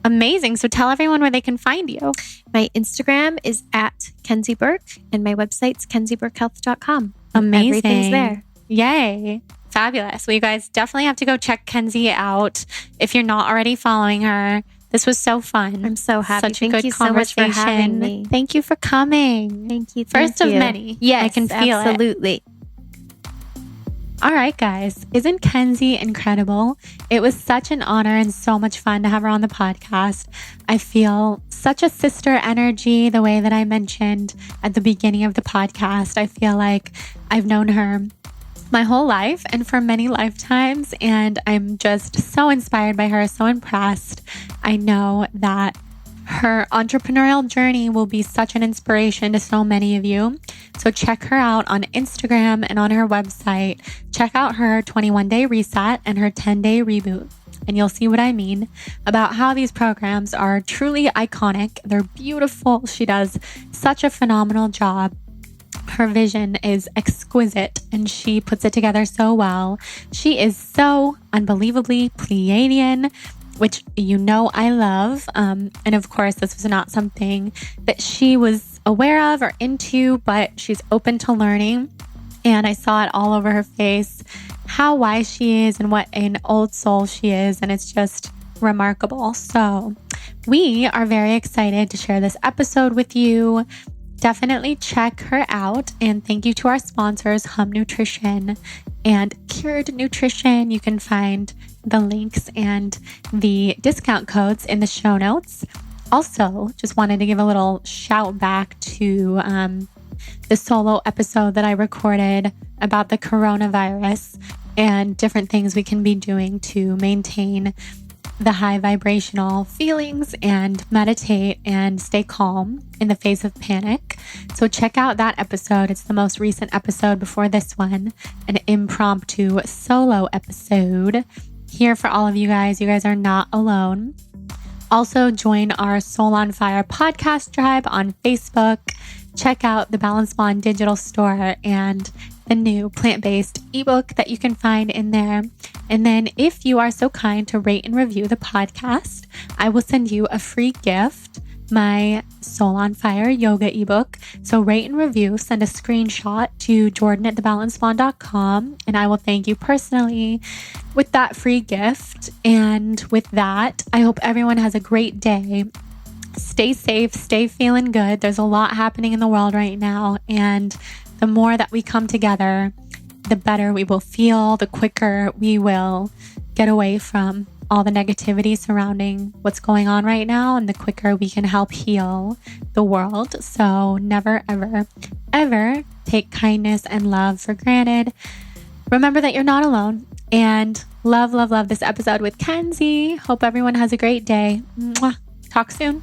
Amazing. So tell everyone where they can find you. My Instagram is at Kenzie Burke, and my website's kenzieburkehealth.com. Amazing. Everything's there. Yay. Fabulous. Well, you guys definitely have to go check Kenzie out if you're not already following her. This was so fun. I'm so happy. Such a good conversation. So much for having me. Thank you for coming. Thank you. First of many. Yes, I can feel absolutely. it. All right, guys. Isn't Kenzie incredible? It was such an honor and so much fun to have her on the podcast. I feel such a sister energy, the way that I mentioned at the beginning of the podcast. I feel like I've known her my whole life and for many lifetimes, and I'm just so inspired by her, so impressed. I know that her entrepreneurial journey will be such an inspiration to so many of you. So check her out on Instagram and on her website. Check out her 21-day reset and her 10-day reboot, and you'll see what I mean about how these programs are truly iconic. They're beautiful. She does such a phenomenal job. Her vision is exquisite, and she puts it together so well. She is so unbelievably Pleiadian, which I love. And of course, this was not something that she was aware of or into, but she's open to learning. And I saw it all over her face, how wise she is and what an old soul she is. And it's just remarkable. So we are very excited to share this episode with you. Definitely check her out. And thank you to our sponsors, Hum Nutrition and Cured Nutrition. You can find the links and the discount codes in the show notes. Also, just wanted to give a little shout back to the solo episode that I recorded about the coronavirus and different things we can be doing to maintain the high vibrational feelings and meditate and stay calm in the face of panic. So check out that episode. It's the most recent episode before this one, an impromptu solo episode. Here for all of you guys. You guys are not alone. Also join our Soul on Fire podcast tribe on Facebook. Check out the Balanced Blonde digital store and the new plant-based ebook that you can find in there. And then if you are so kind to rate and review the podcast, I will send you a free gift my Soul on Fire yoga ebook. So rate and review, send a screenshot to jordan@thebalancedblonde.com, and I will thank you personally with that free gift. And with that, I hope everyone has a great day. Stay safe, stay feeling good. There's a lot happening in the world right now, and the more that we come together, the better we will feel, the quicker we will get away from all the negativity surrounding what's going on right now, and the quicker we can help heal the world. So never, ever, ever take kindness and love for granted. Remember that you're not alone, and love, love, love this episode with Kenzie. Hope everyone has a great day. Mwah. Talk soon.